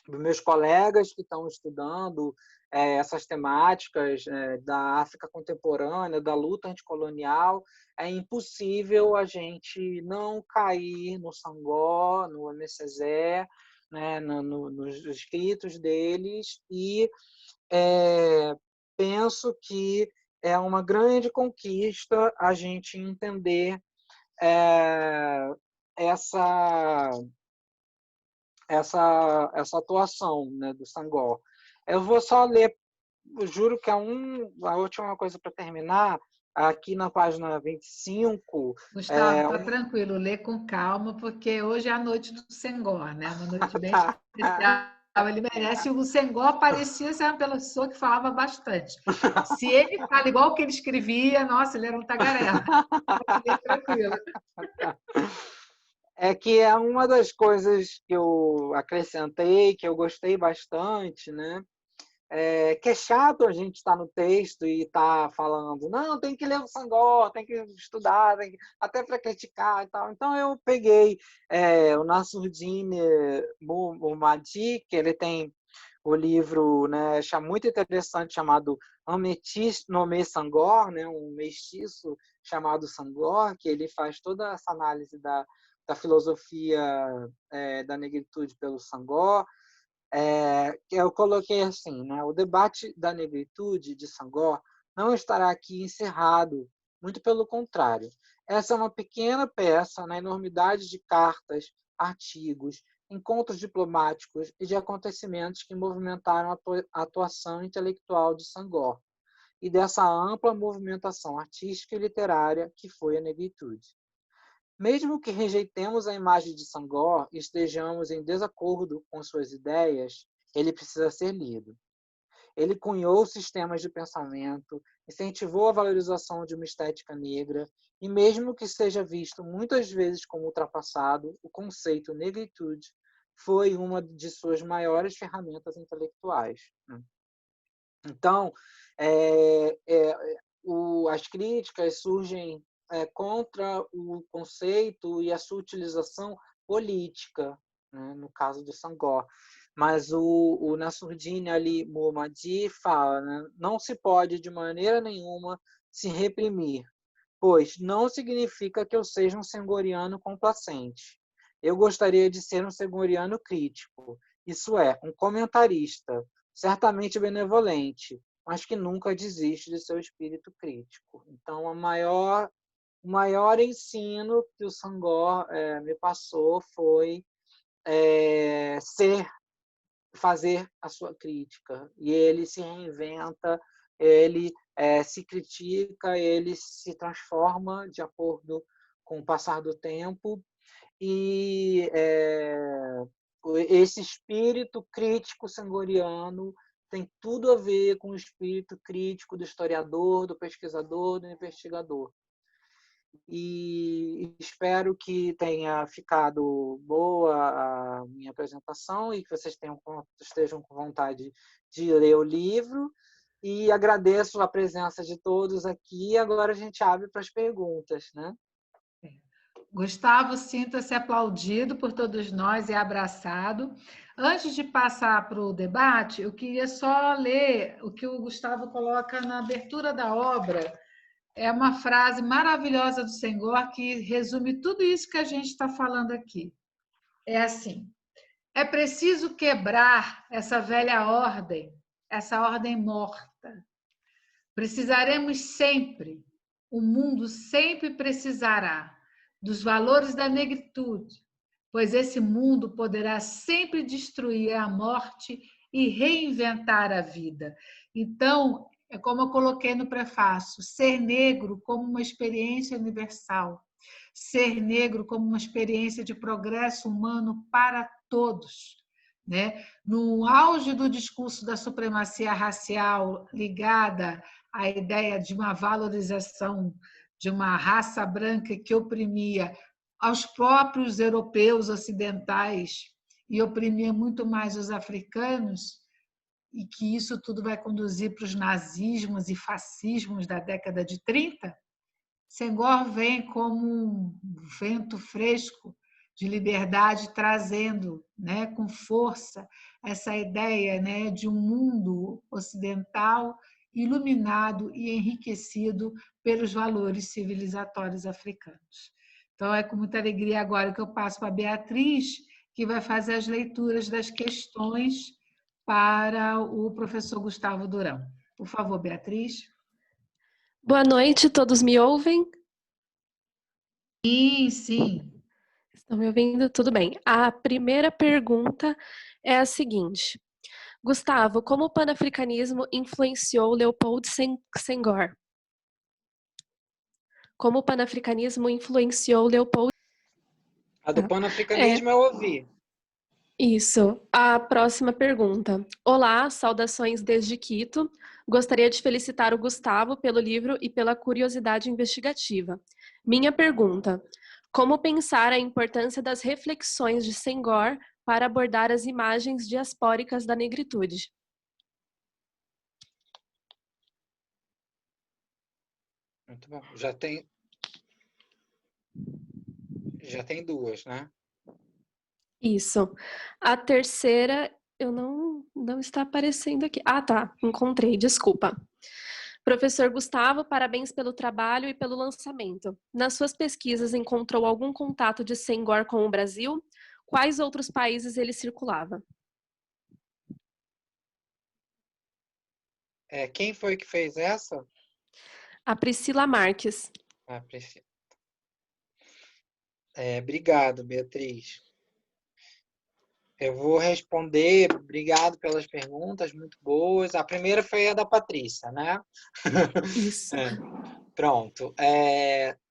meus colegas que estão estudando essas temáticas da África contemporânea, da luta anticolonial, é impossível a gente não cair no Senghor, no Aimé Césaire, né, nos escritos deles, e penso que é uma grande conquista a gente entender essa atuação, né, do Senghor. Eu vou só ler, eu juro que a última coisa para terminar, aqui na página 25. Gustavo, tá tranquilo, lê com calma, porque hoje é a noite do Senghor, né? Uma noite bem especial. Ele merece. O Senghor parecia ser uma pessoa que falava bastante. Se ele fala igual o que ele escrevia, nossa, ele era um tagarela. Lê tranquilo. É que é uma das coisas que eu acrescentei, que eu gostei bastante, né? Que é chato a gente estar no texto e estar falando, não, tem que ler o Senghor, tem que estudar, até para criticar e tal. Então eu peguei o Nasruddin Mohammadi, que ele tem o livro, né, muito interessante, chamado Améthyste nommé Senghor, né, um mestiço chamado Senghor, que ele faz toda essa análise da filosofia da negritude pelo Senghor. Eu coloquei assim, né, o debate da negritude de Senghor não estará aqui encerrado, muito pelo contrário. Essa é uma pequena peça na enormidade de cartas, artigos, encontros diplomáticos e de acontecimentos que movimentaram a atuação intelectual de Senghor e dessa ampla movimentação artística e literária que foi a negritude. Mesmo que rejeitemos a imagem de Senghor e estejamos em desacordo com suas ideias, ele precisa ser lido. Ele cunhou sistemas de pensamento, incentivou a valorização de uma estética negra e, mesmo que seja visto muitas vezes como ultrapassado, o conceito negritude foi uma de suas maiores ferramentas intelectuais. Então, as críticas surgem contra o conceito e a sua utilização política, né, no caso do Senghor. Mas o Nasruddin Ali Mohammadi fala, né, não se pode de maneira nenhuma se reprimir, pois não significa que eu seja um senghoriano complacente. Eu gostaria de ser um senghoriano crítico, isso é, um comentarista, certamente benevolente, mas que nunca desiste de seu espírito crítico. Então, o maior ensino que o Senghor me passou foi fazer a sua crítica. E ele se reinventa, ele se critica, ele se transforma de acordo com o passar do tempo. E esse espírito crítico senghoriano tem tudo a ver com o espírito crítico do historiador, do pesquisador, do investigador. E espero que tenha ficado boa a minha apresentação e que vocês estejam com vontade de ler o livro. E agradeço a presença de todos aqui. Agora a gente abre para as perguntas, né? Gustavo, sinta-se aplaudido por todos nós e abraçado. Antes de passar para o debate, eu queria só ler o que o Gustavo coloca na abertura da obra. É uma frase maravilhosa do Senghor que resume tudo isso que a gente está falando aqui. É assim: é preciso quebrar essa velha ordem, essa ordem morta. Precisaremos sempre, o mundo sempre precisará dos valores da negritude, pois esse mundo poderá sempre destruir a morte e reinventar a vida. Então, é como eu coloquei no prefácio, ser negro como uma experiência universal, ser negro como uma experiência de progresso humano para todos. Né? No auge do discurso da supremacia racial ligada à ideia de uma valorização de uma raça branca que oprimia aos próprios europeus ocidentais e oprimia muito mais os africanos, e que isso tudo vai conduzir para os nazismos e fascismos da década de 30, Senghor vem como um vento fresco de liberdade, trazendo, né, com força essa ideia, né, de um mundo ocidental iluminado e enriquecido pelos valores civilizatórios africanos. Então, é com muita alegria agora que eu passo para a Beatriz, que vai fazer as leituras das questões para o professor Gustavo Durão. Por favor, Beatriz. Boa noite, todos me ouvem? Sim, sim. Estão me ouvindo? Tudo bem. A primeira pergunta é a seguinte: Gustavo, como o panafricanismo influenciou Leopold Senghor? Como o panafricanismo influenciou Leopold... A do panafricanismo eu ouvi. Isso. A próxima pergunta. Olá, saudações desde Quito. Gostaria de felicitar o Gustavo pelo livro e pela curiosidade investigativa. Minha pergunta: como pensar a importância das reflexões de Senghor para abordar as imagens diaspóricas da negritude? Muito bom. Já tem duas, né? Isso. A terceira, Eu não está aparecendo aqui. Ah, tá. Encontrei, desculpa. Professor Gustavo, parabéns pelo trabalho e pelo lançamento. Nas suas pesquisas, encontrou algum contato de Senghor com o Brasil? Quais outros países ele circulava? Quem foi que fez essa? A Priscila Marques. Priscila. Obrigado, Beatriz. Eu vou responder. Obrigado pelas perguntas, muito boas. A primeira foi a da Patrícia, né? Isso. Pronto.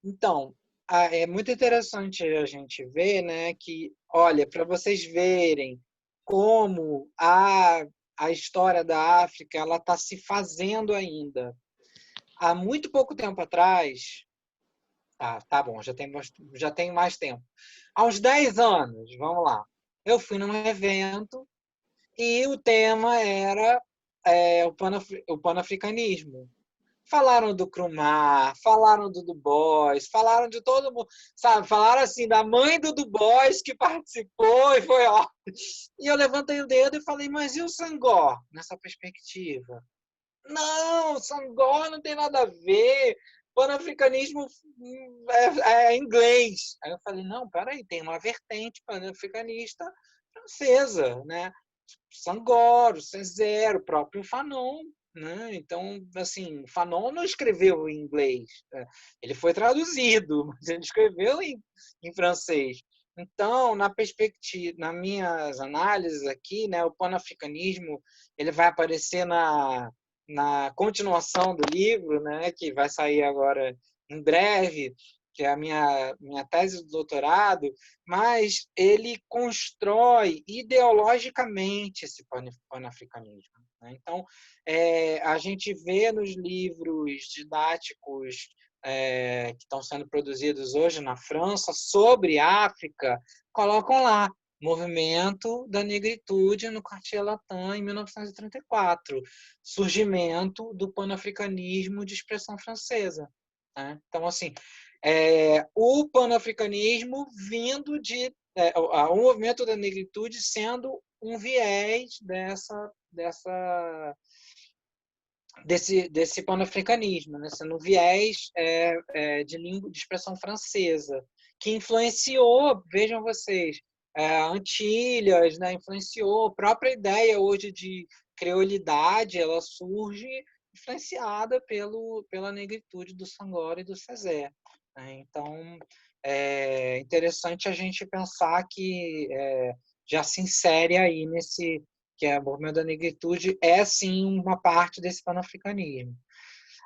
Então, é muito interessante a gente ver, né, que, olha, para vocês verem como a história da África ela está se fazendo ainda. Há muito pouco tempo atrás, tá bom, já tem mais tempo. Há uns 10 anos, vamos lá, eu fui num evento e o tema era o panafricanismo. Falaram do Krumah, falaram do Du Bois, falaram de todo mundo, sabe? Falaram assim da mãe do Du Bois que participou e foi ó. E eu levantei o dedo e falei, mas e o Senghor nessa perspectiva? Não, Senghor não tem nada a ver. Panafricanismo é inglês. Aí eu falei, não, peraí, tem uma vertente panafricanista francesa, né? Senghor, o Césaire, o próprio Fanon, né? Então, assim, Fanon não escreveu em inglês, né? Ele foi traduzido, mas ele escreveu em francês. Então, na perspectiva, nas minhas análises aqui, né, o panafricanismo ele vai aparecer na continuação do livro, né, que vai sair agora em breve, que é a minha tese de doutorado, mas ele constrói ideologicamente esse panafricanismo. Né? Então, a gente vê nos livros didáticos que estão sendo produzidos hoje na França sobre África, colocam lá Movimento da Negritude no Quartier Latin em 1934, surgimento do panafricanismo de expressão francesa. Né? Então, assim, o panafricanismo vindo de o movimento da negritude sendo um viés desse panafricanismo, né? Sendo um viés de língua de expressão francesa, que influenciou, vejam vocês, Antilhas, né? Influenciou a própria ideia hoje de creolidade, ela surge influenciada pela negritude do Senghor e do Césaire. Né? Então, é interessante a gente pensar que já se insere aí nesse que é o movimento da negritude é sim uma parte desse panafricanismo.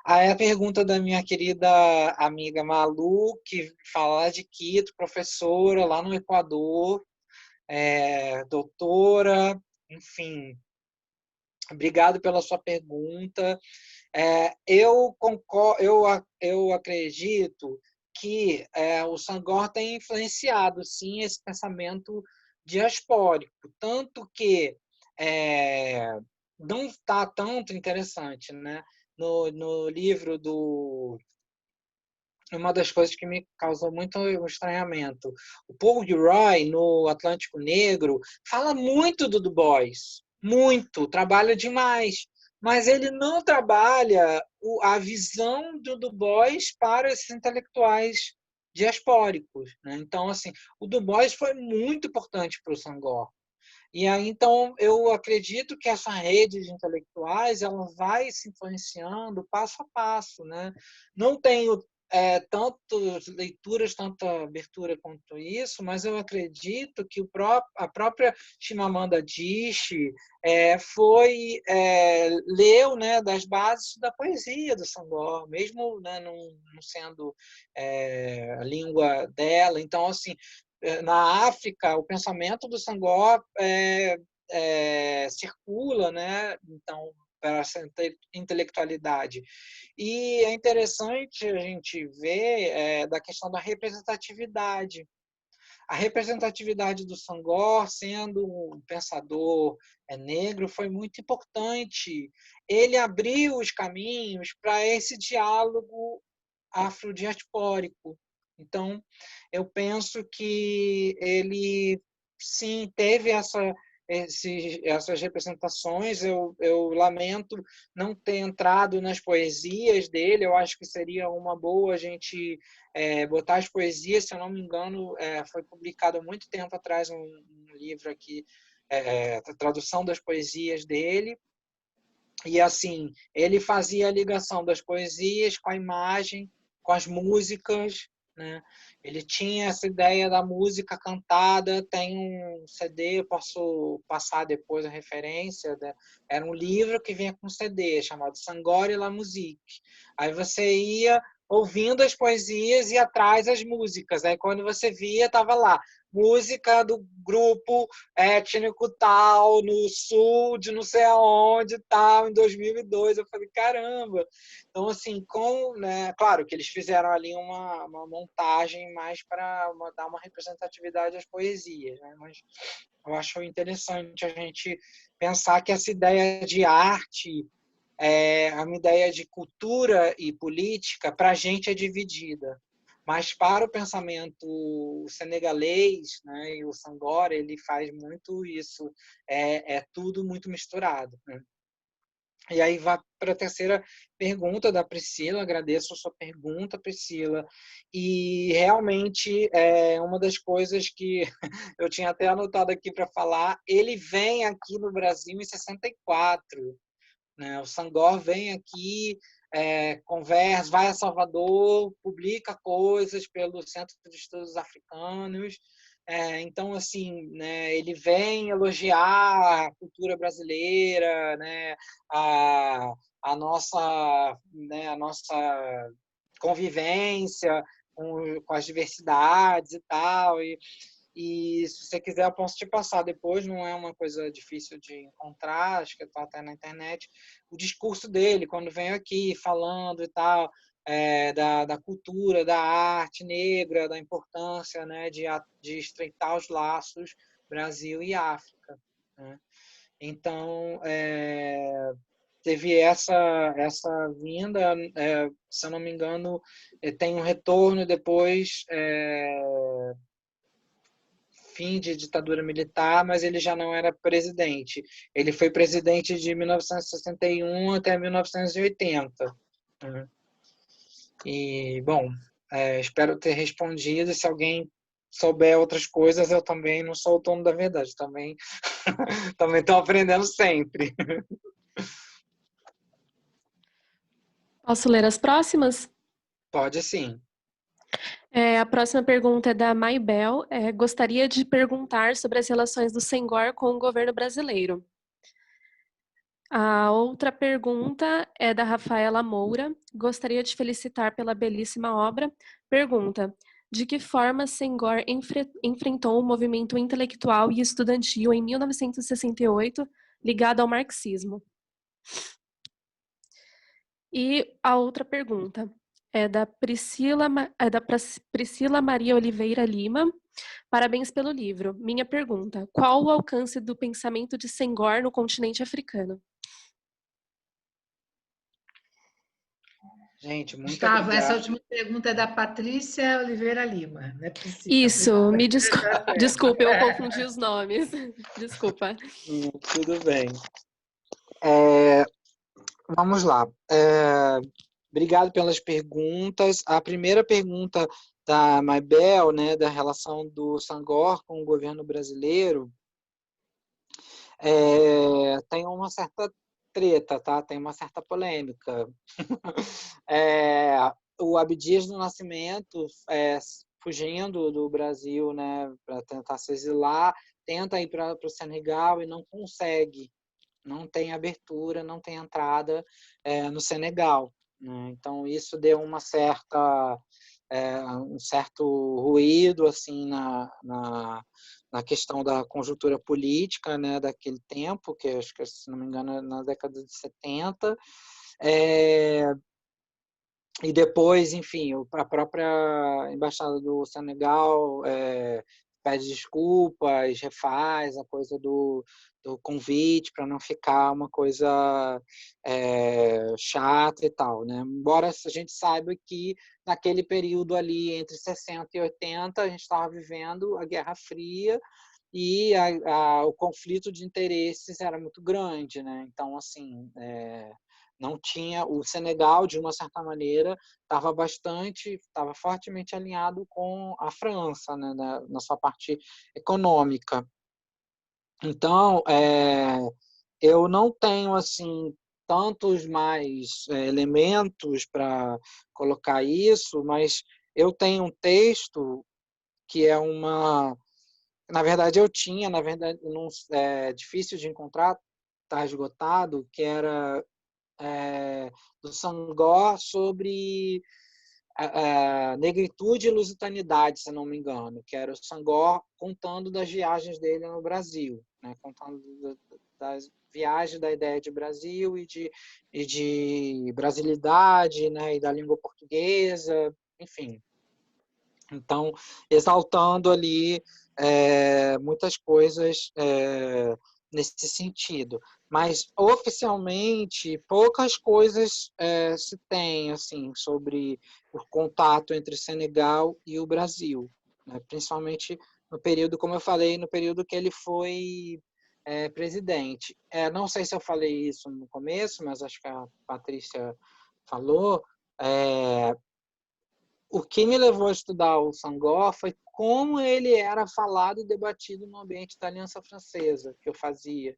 Aí a pergunta da minha querida amiga Malu, que fala lá de Quito, professora lá no Equador, doutora, enfim. Obrigado pela sua pergunta. Eu acredito que o Senghor tem influenciado, sim, esse pensamento diaspórico, tanto que não está tanto interessante, né? No livro uma das coisas que me causou muito estranhamento, o Paul Gilroy, no Atlântico Negro, fala muito do Du Bois, muito, trabalha demais, mas ele não trabalha a visão do Du Bois para esses intelectuais diaspóricos. Né? Então, assim, o Du Bois foi muito importante para o Senghor. E aí, então, eu acredito que essa rede de intelectuais ela vai se influenciando passo a passo. Né? Não tenho tantas leituras, tanta abertura quanto isso, mas eu acredito que a própria Chimamanda Adichie leu, né, das bases da poesia do Senghor, mesmo, né, não sendo a língua dela. Então, assim, na África, o pensamento do Senghor circula, né? Então, para essa intelectualidade. E é interessante a gente ver da questão da representatividade. A representatividade do Senghor, sendo um pensador negro, foi muito importante. Ele abriu os caminhos para esse diálogo afrodiaspórico. Então, eu penso que ele, sim, teve essas representações. Eu lamento não ter entrado nas poesias dele. Eu acho que seria uma boa a gente botar as poesias. Se eu não me engano, foi publicado há muito tempo atrás um livro aqui, a tradução das poesias dele. E assim, ele fazia a ligação das poesias com a imagem, com as músicas, né? Ele tinha essa ideia da música cantada. Tem um CD, posso passar depois a referência, era um livro que vinha com CD, chamado Sangor e la Musique. Aí você ia ouvindo as poesias e atrás as músicas. Aí quando você via, estava lá, música do grupo étnico tal, no sul de não sei aonde, tal, em 2002. Eu falei, caramba! Então, assim, né, claro que eles fizeram ali uma montagem mais para dar uma representatividade às poesias, né? Mas eu acho interessante a gente pensar que essa ideia de arte, uma ideia de cultura e política, para a gente é dividida. Mas para o pensamento senegalês, né, e o Senghor, ele faz muito isso. É tudo muito misturado, né? E aí vai para a terceira pergunta da Priscila. Agradeço a sua pergunta, Priscila. E realmente é uma das coisas que eu tinha até anotado aqui para falar. Ele vem aqui no Brasil em 64. Né? O Senghor vem aqui, conversa, vai a Salvador, publica coisas pelo Centro de Estudos Africanos. Então, assim, né, ele vem elogiar a cultura brasileira, né, a nossa convivência com as diversidades e tal. E se você quiser, eu posso te passar depois, não é uma coisa difícil de encontrar, acho que está até na internet, o discurso dele, quando vem aqui falando e tal, da cultura, da arte negra, da importância, né, de estreitar os laços Brasil e África, né? Então, teve essa vinda, se eu não me engano, tem um retorno depois, fim de ditadura militar, mas ele já não era presidente. Ele foi presidente de 1961 até 1980. Né? E, bom, espero ter respondido. Se alguém souber outras coisas, eu também não sou o dono da verdade. Também estou aprendendo sempre. Posso ler as próximas? Pode sim. A próxima pergunta é da Maibel. Gostaria de perguntar sobre as relações do Senghor com o governo brasileiro. A outra pergunta é da Rafaela Moura. Gostaria de felicitar pela belíssima obra. Pergunta: de que forma Senghor enfrentou o movimento intelectual e estudantil em 1968, ligado ao marxismo? E a outra pergunta é da Priscila Maria Oliveira Lima. Parabéns pelo livro. Minha pergunta: qual o alcance do pensamento de Senghor no continente africano? Gente, muito Gustavo, obrigado. essa última pergunta é da Patrícia Oliveira Lima, né, Priscila? Isso, me desculpe, eu confundi os nomes. Desculpa. Tudo bem. Vamos lá. Obrigado pelas perguntas. A primeira pergunta da Maibel, né, da relação do Senghor com o governo brasileiro, tem uma certa treta, tá? Tem uma certa polêmica. O Abdias do Nascimento, fugindo do Brasil, né, para tentar se exilar, tenta ir para o Senegal e não consegue. Não tem abertura, não tem entrada no Senegal, né? Então isso deu um certo ruído assim na questão da conjuntura política, né, daquele tempo, que acho que, se não me engano, é na década de 70. E depois, enfim, a própria embaixada do Senegal pede desculpas, refaz a coisa do convite para não ficar uma coisa chata e tal, né? Embora a gente saiba que naquele período ali entre 60 e 80 a gente estava vivendo a Guerra Fria e o conflito de interesses era muito grande, né? Então, assim, não tinha o Senegal, de uma certa maneira, estava fortemente alinhado com a França, né, na sua parte econômica. Então, eu não tenho assim tantos mais elementos para colocar isso, mas eu tenho um texto que é na verdade eu tinha, na verdade não é difícil de encontrar, está esgotado, que era do Senghor sobre negritude e lusitaniedade, se não me engano, que era o Senghor contando das viagens dele no Brasil, né? Contando das viagens da ideia de Brasil e de brasilidade, né? E da língua portuguesa, enfim. Então, exaltando ali muitas coisas nesse sentido. Mas, oficialmente, poucas coisas se tem assim, sobre o contato entre Senegal e o Brasil, né? Principalmente no período, como eu falei, no período que ele foi presidente. Não sei se eu falei isso no começo, mas acho que a Patrícia falou. O que me levou a estudar o Senghor foi como ele era falado e debatido no ambiente da Aliança Francesa, que eu fazia,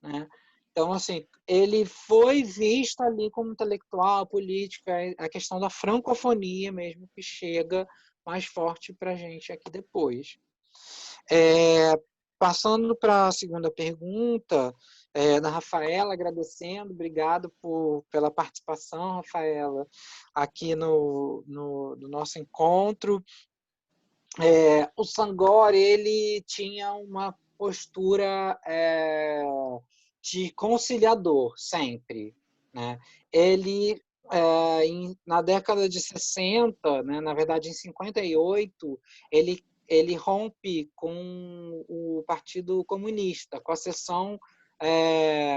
né? Então, assim, ele foi visto ali como intelectual, política, a questão da francofonia mesmo, que chega mais forte para a gente aqui depois. Passando para a segunda pergunta, da Rafaela, agradecendo, obrigado pela participação, Rafaela, aqui no nosso encontro. O Senghor, ele tinha uma postura de conciliador, sempre, né? Ele, na década de 60, né, na verdade em 58, ele rompe com o Partido Comunista, com a seção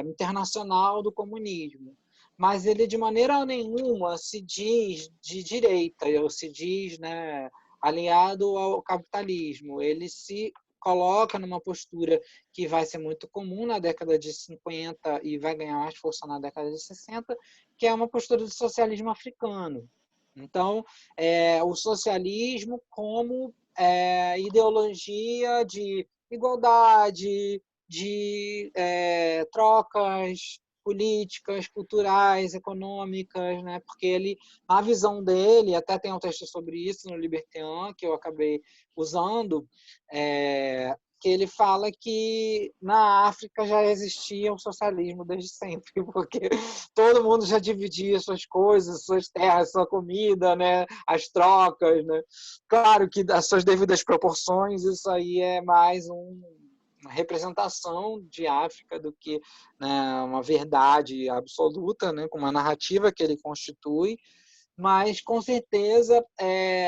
internacional do comunismo. Mas ele, de maneira nenhuma, se diz de direita, ou se diz, né, alinhado ao capitalismo. Ele se coloca numa postura que vai ser muito comum na década de 50 e vai ganhar mais força na década de 60, que é uma postura de socialismo africano. Então, o socialismo como ideologia de igualdade, de trocas políticas, culturais, econômicas, né? Porque ele, na visão dele, até tem um texto sobre isso no Libertian, que eu acabei usando, que ele fala que na África já existia o socialismo desde sempre, porque todo mundo já dividia suas coisas, suas terras, sua comida, né? As trocas, né? Claro que as suas devidas proporções, isso aí é mais uma representação de África do que, né, uma verdade absoluta, né, com uma narrativa que ele constitui, mas com certeza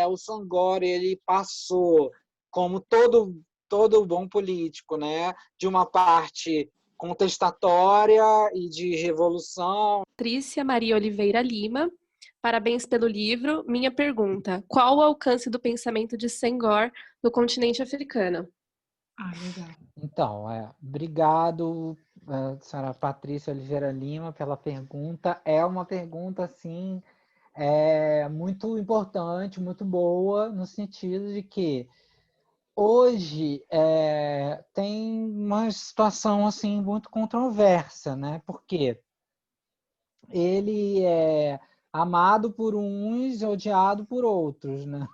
o Senghor, ele passou, como todo bom político, né, de uma parte contestatória e de revolução. Patrícia Maria Oliveira Lima, parabéns pelo livro. Minha pergunta: qual o alcance do pensamento de Senghor no continente africano? Legal. Então, obrigado, senhora Patrícia Oliveira Lima, pela pergunta. É uma pergunta, assim, muito importante, muito boa, no sentido de que hoje tem uma situação assim muito controversa, né? Porque ele é amado por uns e odiado por outros, né?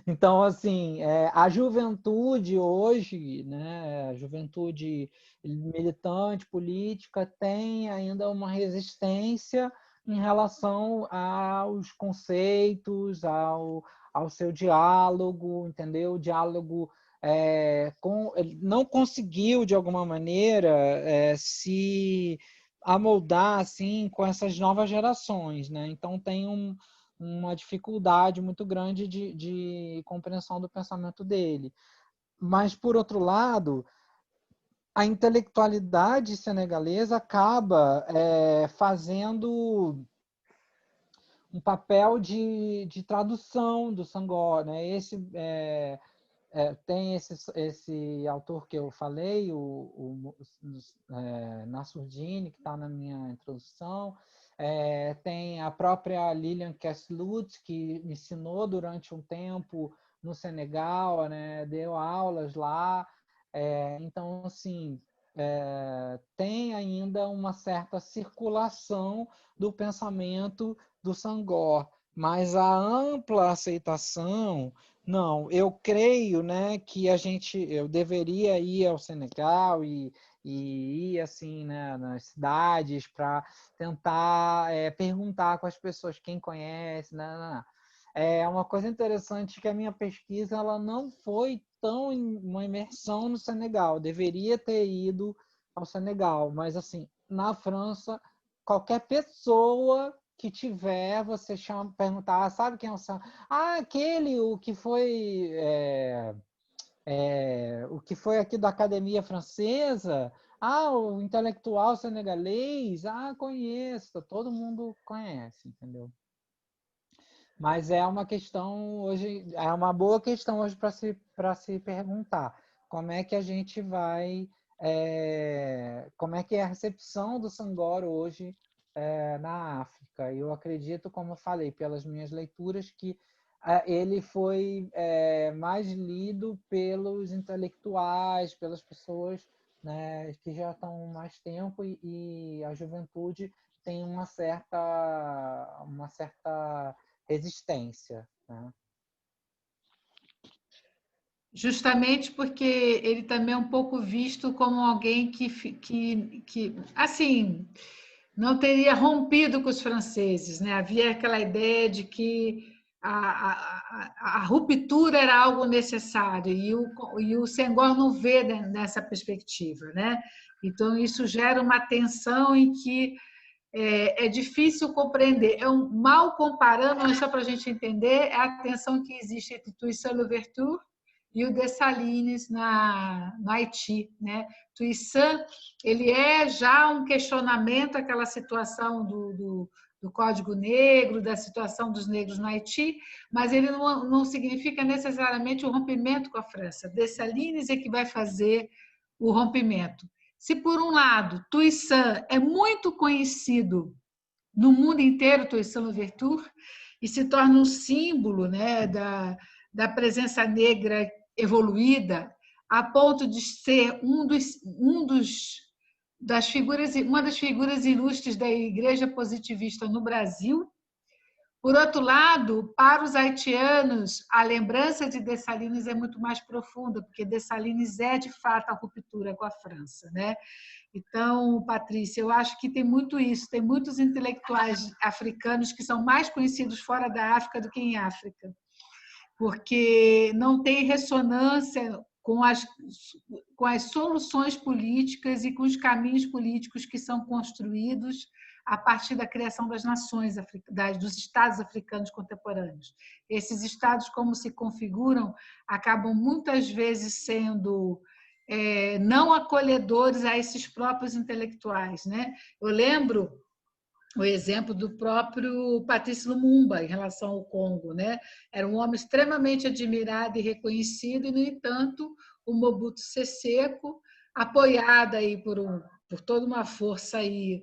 Então, assim, a juventude hoje, né, a juventude militante, política, tem ainda uma resistência em relação aos conceitos, ao seu diálogo, entendeu? O diálogo ele não conseguiu, de alguma maneira, se amoldar assim, com essas novas gerações, né? Então, tem uma dificuldade muito grande de compreensão do pensamento dele. Mas, por outro lado, a intelectualidade senegalesa acaba fazendo um papel de tradução do Senghor, né? tem esse autor que eu falei, Nasruddin, que está na minha introdução. Tem a própria Lilian Keslut, que me ensinou durante um tempo no Senegal, né? Deu aulas lá. Então, assim, tem ainda uma certa circulação do pensamento do Senghor, mas a ampla aceitação, não. Eu creio, né, que eu deveria ir ao Senegal e ir assim, né, nas cidades para tentar perguntar com as pessoas quem conhece, né. É uma coisa interessante que a minha pesquisa ela não foi tão uma imersão no Senegal. Eu deveria ter ido ao Senegal, mas assim, na França, qualquer pessoa que tiver, você perguntar, sabe quem é o Senghor? Aquele, o que foi aqui da Academia Francesa, o intelectual senegalês, conheço, todo mundo conhece, entendeu? Mas é uma questão hoje, é uma boa questão hoje para se perguntar. Como é que a gente vai, como é que é a recepção do Senghor hoje na África? Eu acredito, como eu falei, pelas minhas leituras, que ele foi mais lido pelos intelectuais, pelas pessoas, né, que já estão mais tempo e a juventude tem uma certa resistência, né? Justamente porque ele também é um pouco visto como alguém que assim, não teria rompido com os franceses, né? Havia aquela ideia de que a ruptura era algo necessário e o Senghor não vê nessa perspectiva, né? Então, isso gera uma tensão em que é difícil compreender. Mal comparando, mas só para a gente entender, é a tensão que existe entre Toussaint Louverture e o Dessalines no Haiti, né? Toussaint, ele é já um questionamento àquela situação do Código Negro, da situação dos negros no Haiti, mas ele não significa necessariamente o rompimento com a França. Dessalines é que vai fazer o rompimento. Se, por um lado, Toussaint é muito conhecido no mundo inteiro, Toussaint Louverture, e se torna um símbolo, né, da presença negra evoluída, a ponto de ser uma das figuras ilustres da Igreja Positivista no Brasil. Por outro lado, para os haitianos, a lembrança de Dessalines é muito mais profunda, porque Dessalines é, de fato, a ruptura com a França, né? Então, Patrícia, eu acho que tem muito isso, tem muitos intelectuais africanos que são mais conhecidos fora da África do que em África, porque não tem ressonância com as soluções políticas e com os caminhos políticos que são construídos a partir da criação das nações, dos estados africanos contemporâneos. Esses estados, como se configuram, acabam muitas vezes sendo não acolhedores a esses próprios intelectuais, né? Eu lembro o exemplo do próprio Patrice Lumumba em relação ao Congo, né? Era um homem extremamente admirado e reconhecido, e, no entanto, o Mobutu Seseko, apoiado aí por toda uma força aí,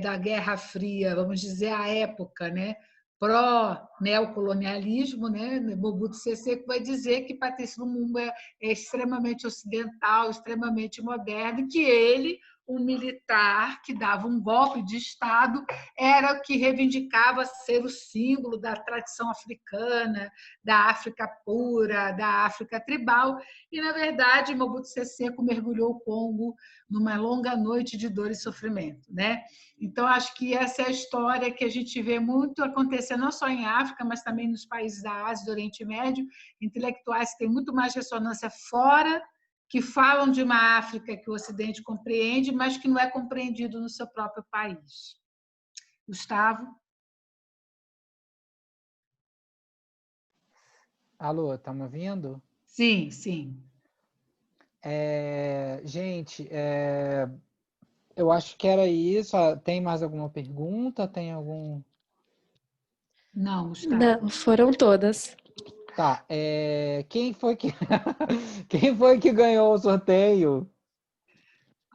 da Guerra Fria, vamos dizer, à época, né? Pró-neocolonialismo, né? Mobutu Seseko vai dizer que Patrice Lumumba é extremamente ocidental, extremamente moderno, que ele, um militar que dava um golpe de Estado, era o que reivindicava ser o símbolo da tradição africana, da África pura, da África tribal. E, na verdade, Mobutu Seseko mergulhou o Congo numa longa noite de dor e sofrimento, né? Então, acho que essa é a história que a gente vê muito acontecer, não só em África, mas também nos países da Ásia e do Oriente Médio, intelectuais que têm muito mais ressonância fora, que falam de uma África que o Ocidente compreende, mas que não é compreendido no seu próprio país. Gustavo? Alô, tá me ouvindo? Sim, sim. Gente, eu acho que era isso. Tem mais alguma pergunta? Tem algum... Não, Gustavo. Não, foram todas. Tá, quem foi que quem foi que ganhou o sorteio?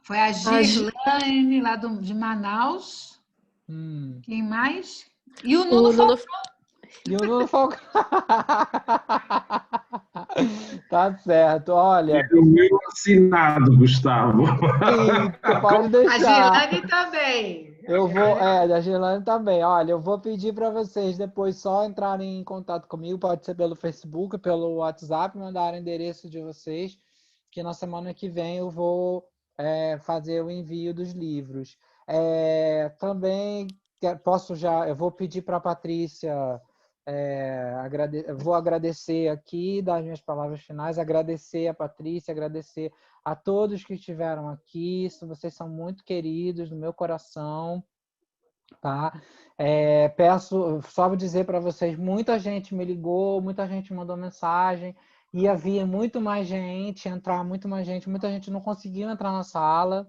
Foi a Girlane, lá de Manaus. Quem mais? E o Nuno Falcão. E o Nuno Falcão. Tá certo, olha. O meu assinado, Gustavo. Sim, você pode deixar. A Girlane também. Eu vou, da Girlane também. Olha, eu vou pedir para vocês depois só entrarem em contato comigo, pode ser pelo Facebook, pelo WhatsApp, mandar o endereço de vocês, que na semana que vem eu vou fazer o envio dos livros. Também eu vou pedir para a Patrícia, vou agradecer aqui, das minhas palavras finais, agradecer a Patrícia, agradecer a todos que estiveram aqui, vocês são muito queridos no meu coração, tá? Peço, só vou dizer para vocês, muita gente me ligou, muita gente mandou mensagem, e havia muito mais gente, muita gente não conseguiu entrar na sala,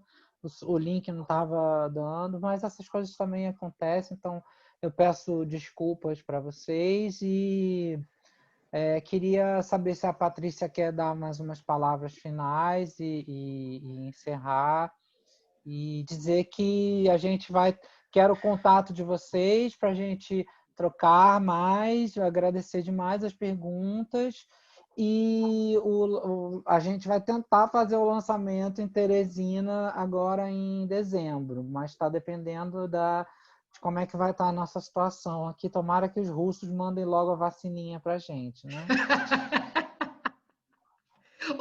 o link não estava dando, mas essas coisas também acontecem, então eu peço desculpas para vocês e queria saber se a Patrícia quer dar mais umas palavras finais e encerrar e dizer que a gente quero o contato de vocês para a gente trocar mais, agradecer demais as perguntas e a gente vai tentar fazer o lançamento em Teresina agora em dezembro, mas está dependendo de como é que vai estar a nossa situação aqui. Tomara que os russos mandem logo a vacininha para a gente, né?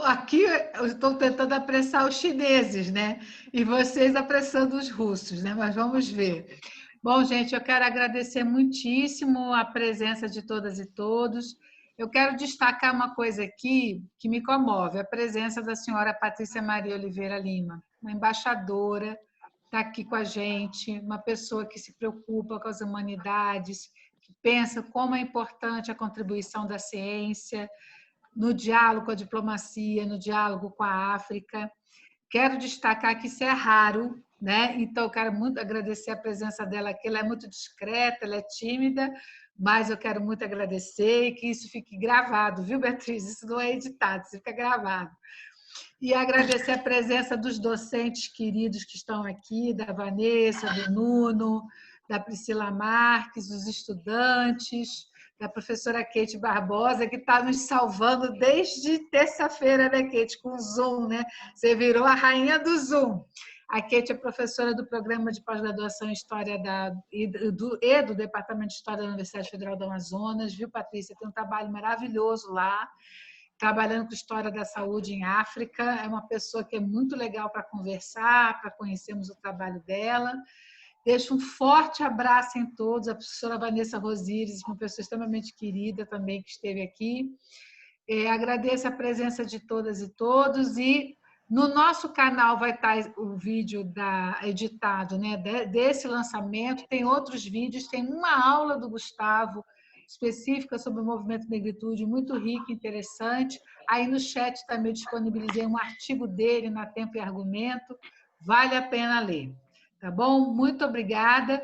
Aqui eu estou tentando apressar os chineses, né? E vocês apressando os russos, né? Mas vamos ver. Bom, gente, eu quero agradecer muitíssimo a presença de todas e todos. Eu quero destacar uma coisa aqui que me comove, a presença da senhora Patrícia Maria Oliveira Lima, uma embaixadora, está aqui com a gente, uma pessoa que se preocupa com as humanidades, que pensa como é importante a contribuição da ciência no diálogo com a diplomacia, no diálogo com a África. Quero destacar que isso é raro, né? Então, eu quero muito agradecer a presença dela aqui. Ela é muito discreta, ela é tímida, mas eu quero muito agradecer e que isso fique gravado, viu, Beatriz? Isso não é editado, isso fica gravado. E agradecer a presença dos docentes queridos que estão aqui, da Vanessa, do Nuno, da Priscila Marques, dos estudantes, da professora Kate Barbosa, que está nos salvando desde terça-feira, né, Kate? Com o Zoom, né? Você virou a rainha do Zoom. A Kate é professora do programa de pós-graduação em História e do Departamento de História da Universidade Federal do Amazonas, viu, Patrícia? Tem um trabalho maravilhoso lá, trabalhando com História da Saúde em África. É uma pessoa que é muito legal para conversar, para conhecermos o trabalho dela. Deixo um forte abraço em todos. A professora Vanessa Rosires, uma pessoa extremamente querida também que esteve aqui. Agradeço a presença de todas e todos e no nosso canal vai estar o vídeo editado, né, desse lançamento. Tem outros vídeos, tem uma aula do Gustavo específica sobre o movimento negritude, muito rica e interessante. Aí no chat também disponibilizei um artigo dele na Tempo e Argumento. Vale a pena ler. Tá bom? Muito obrigada.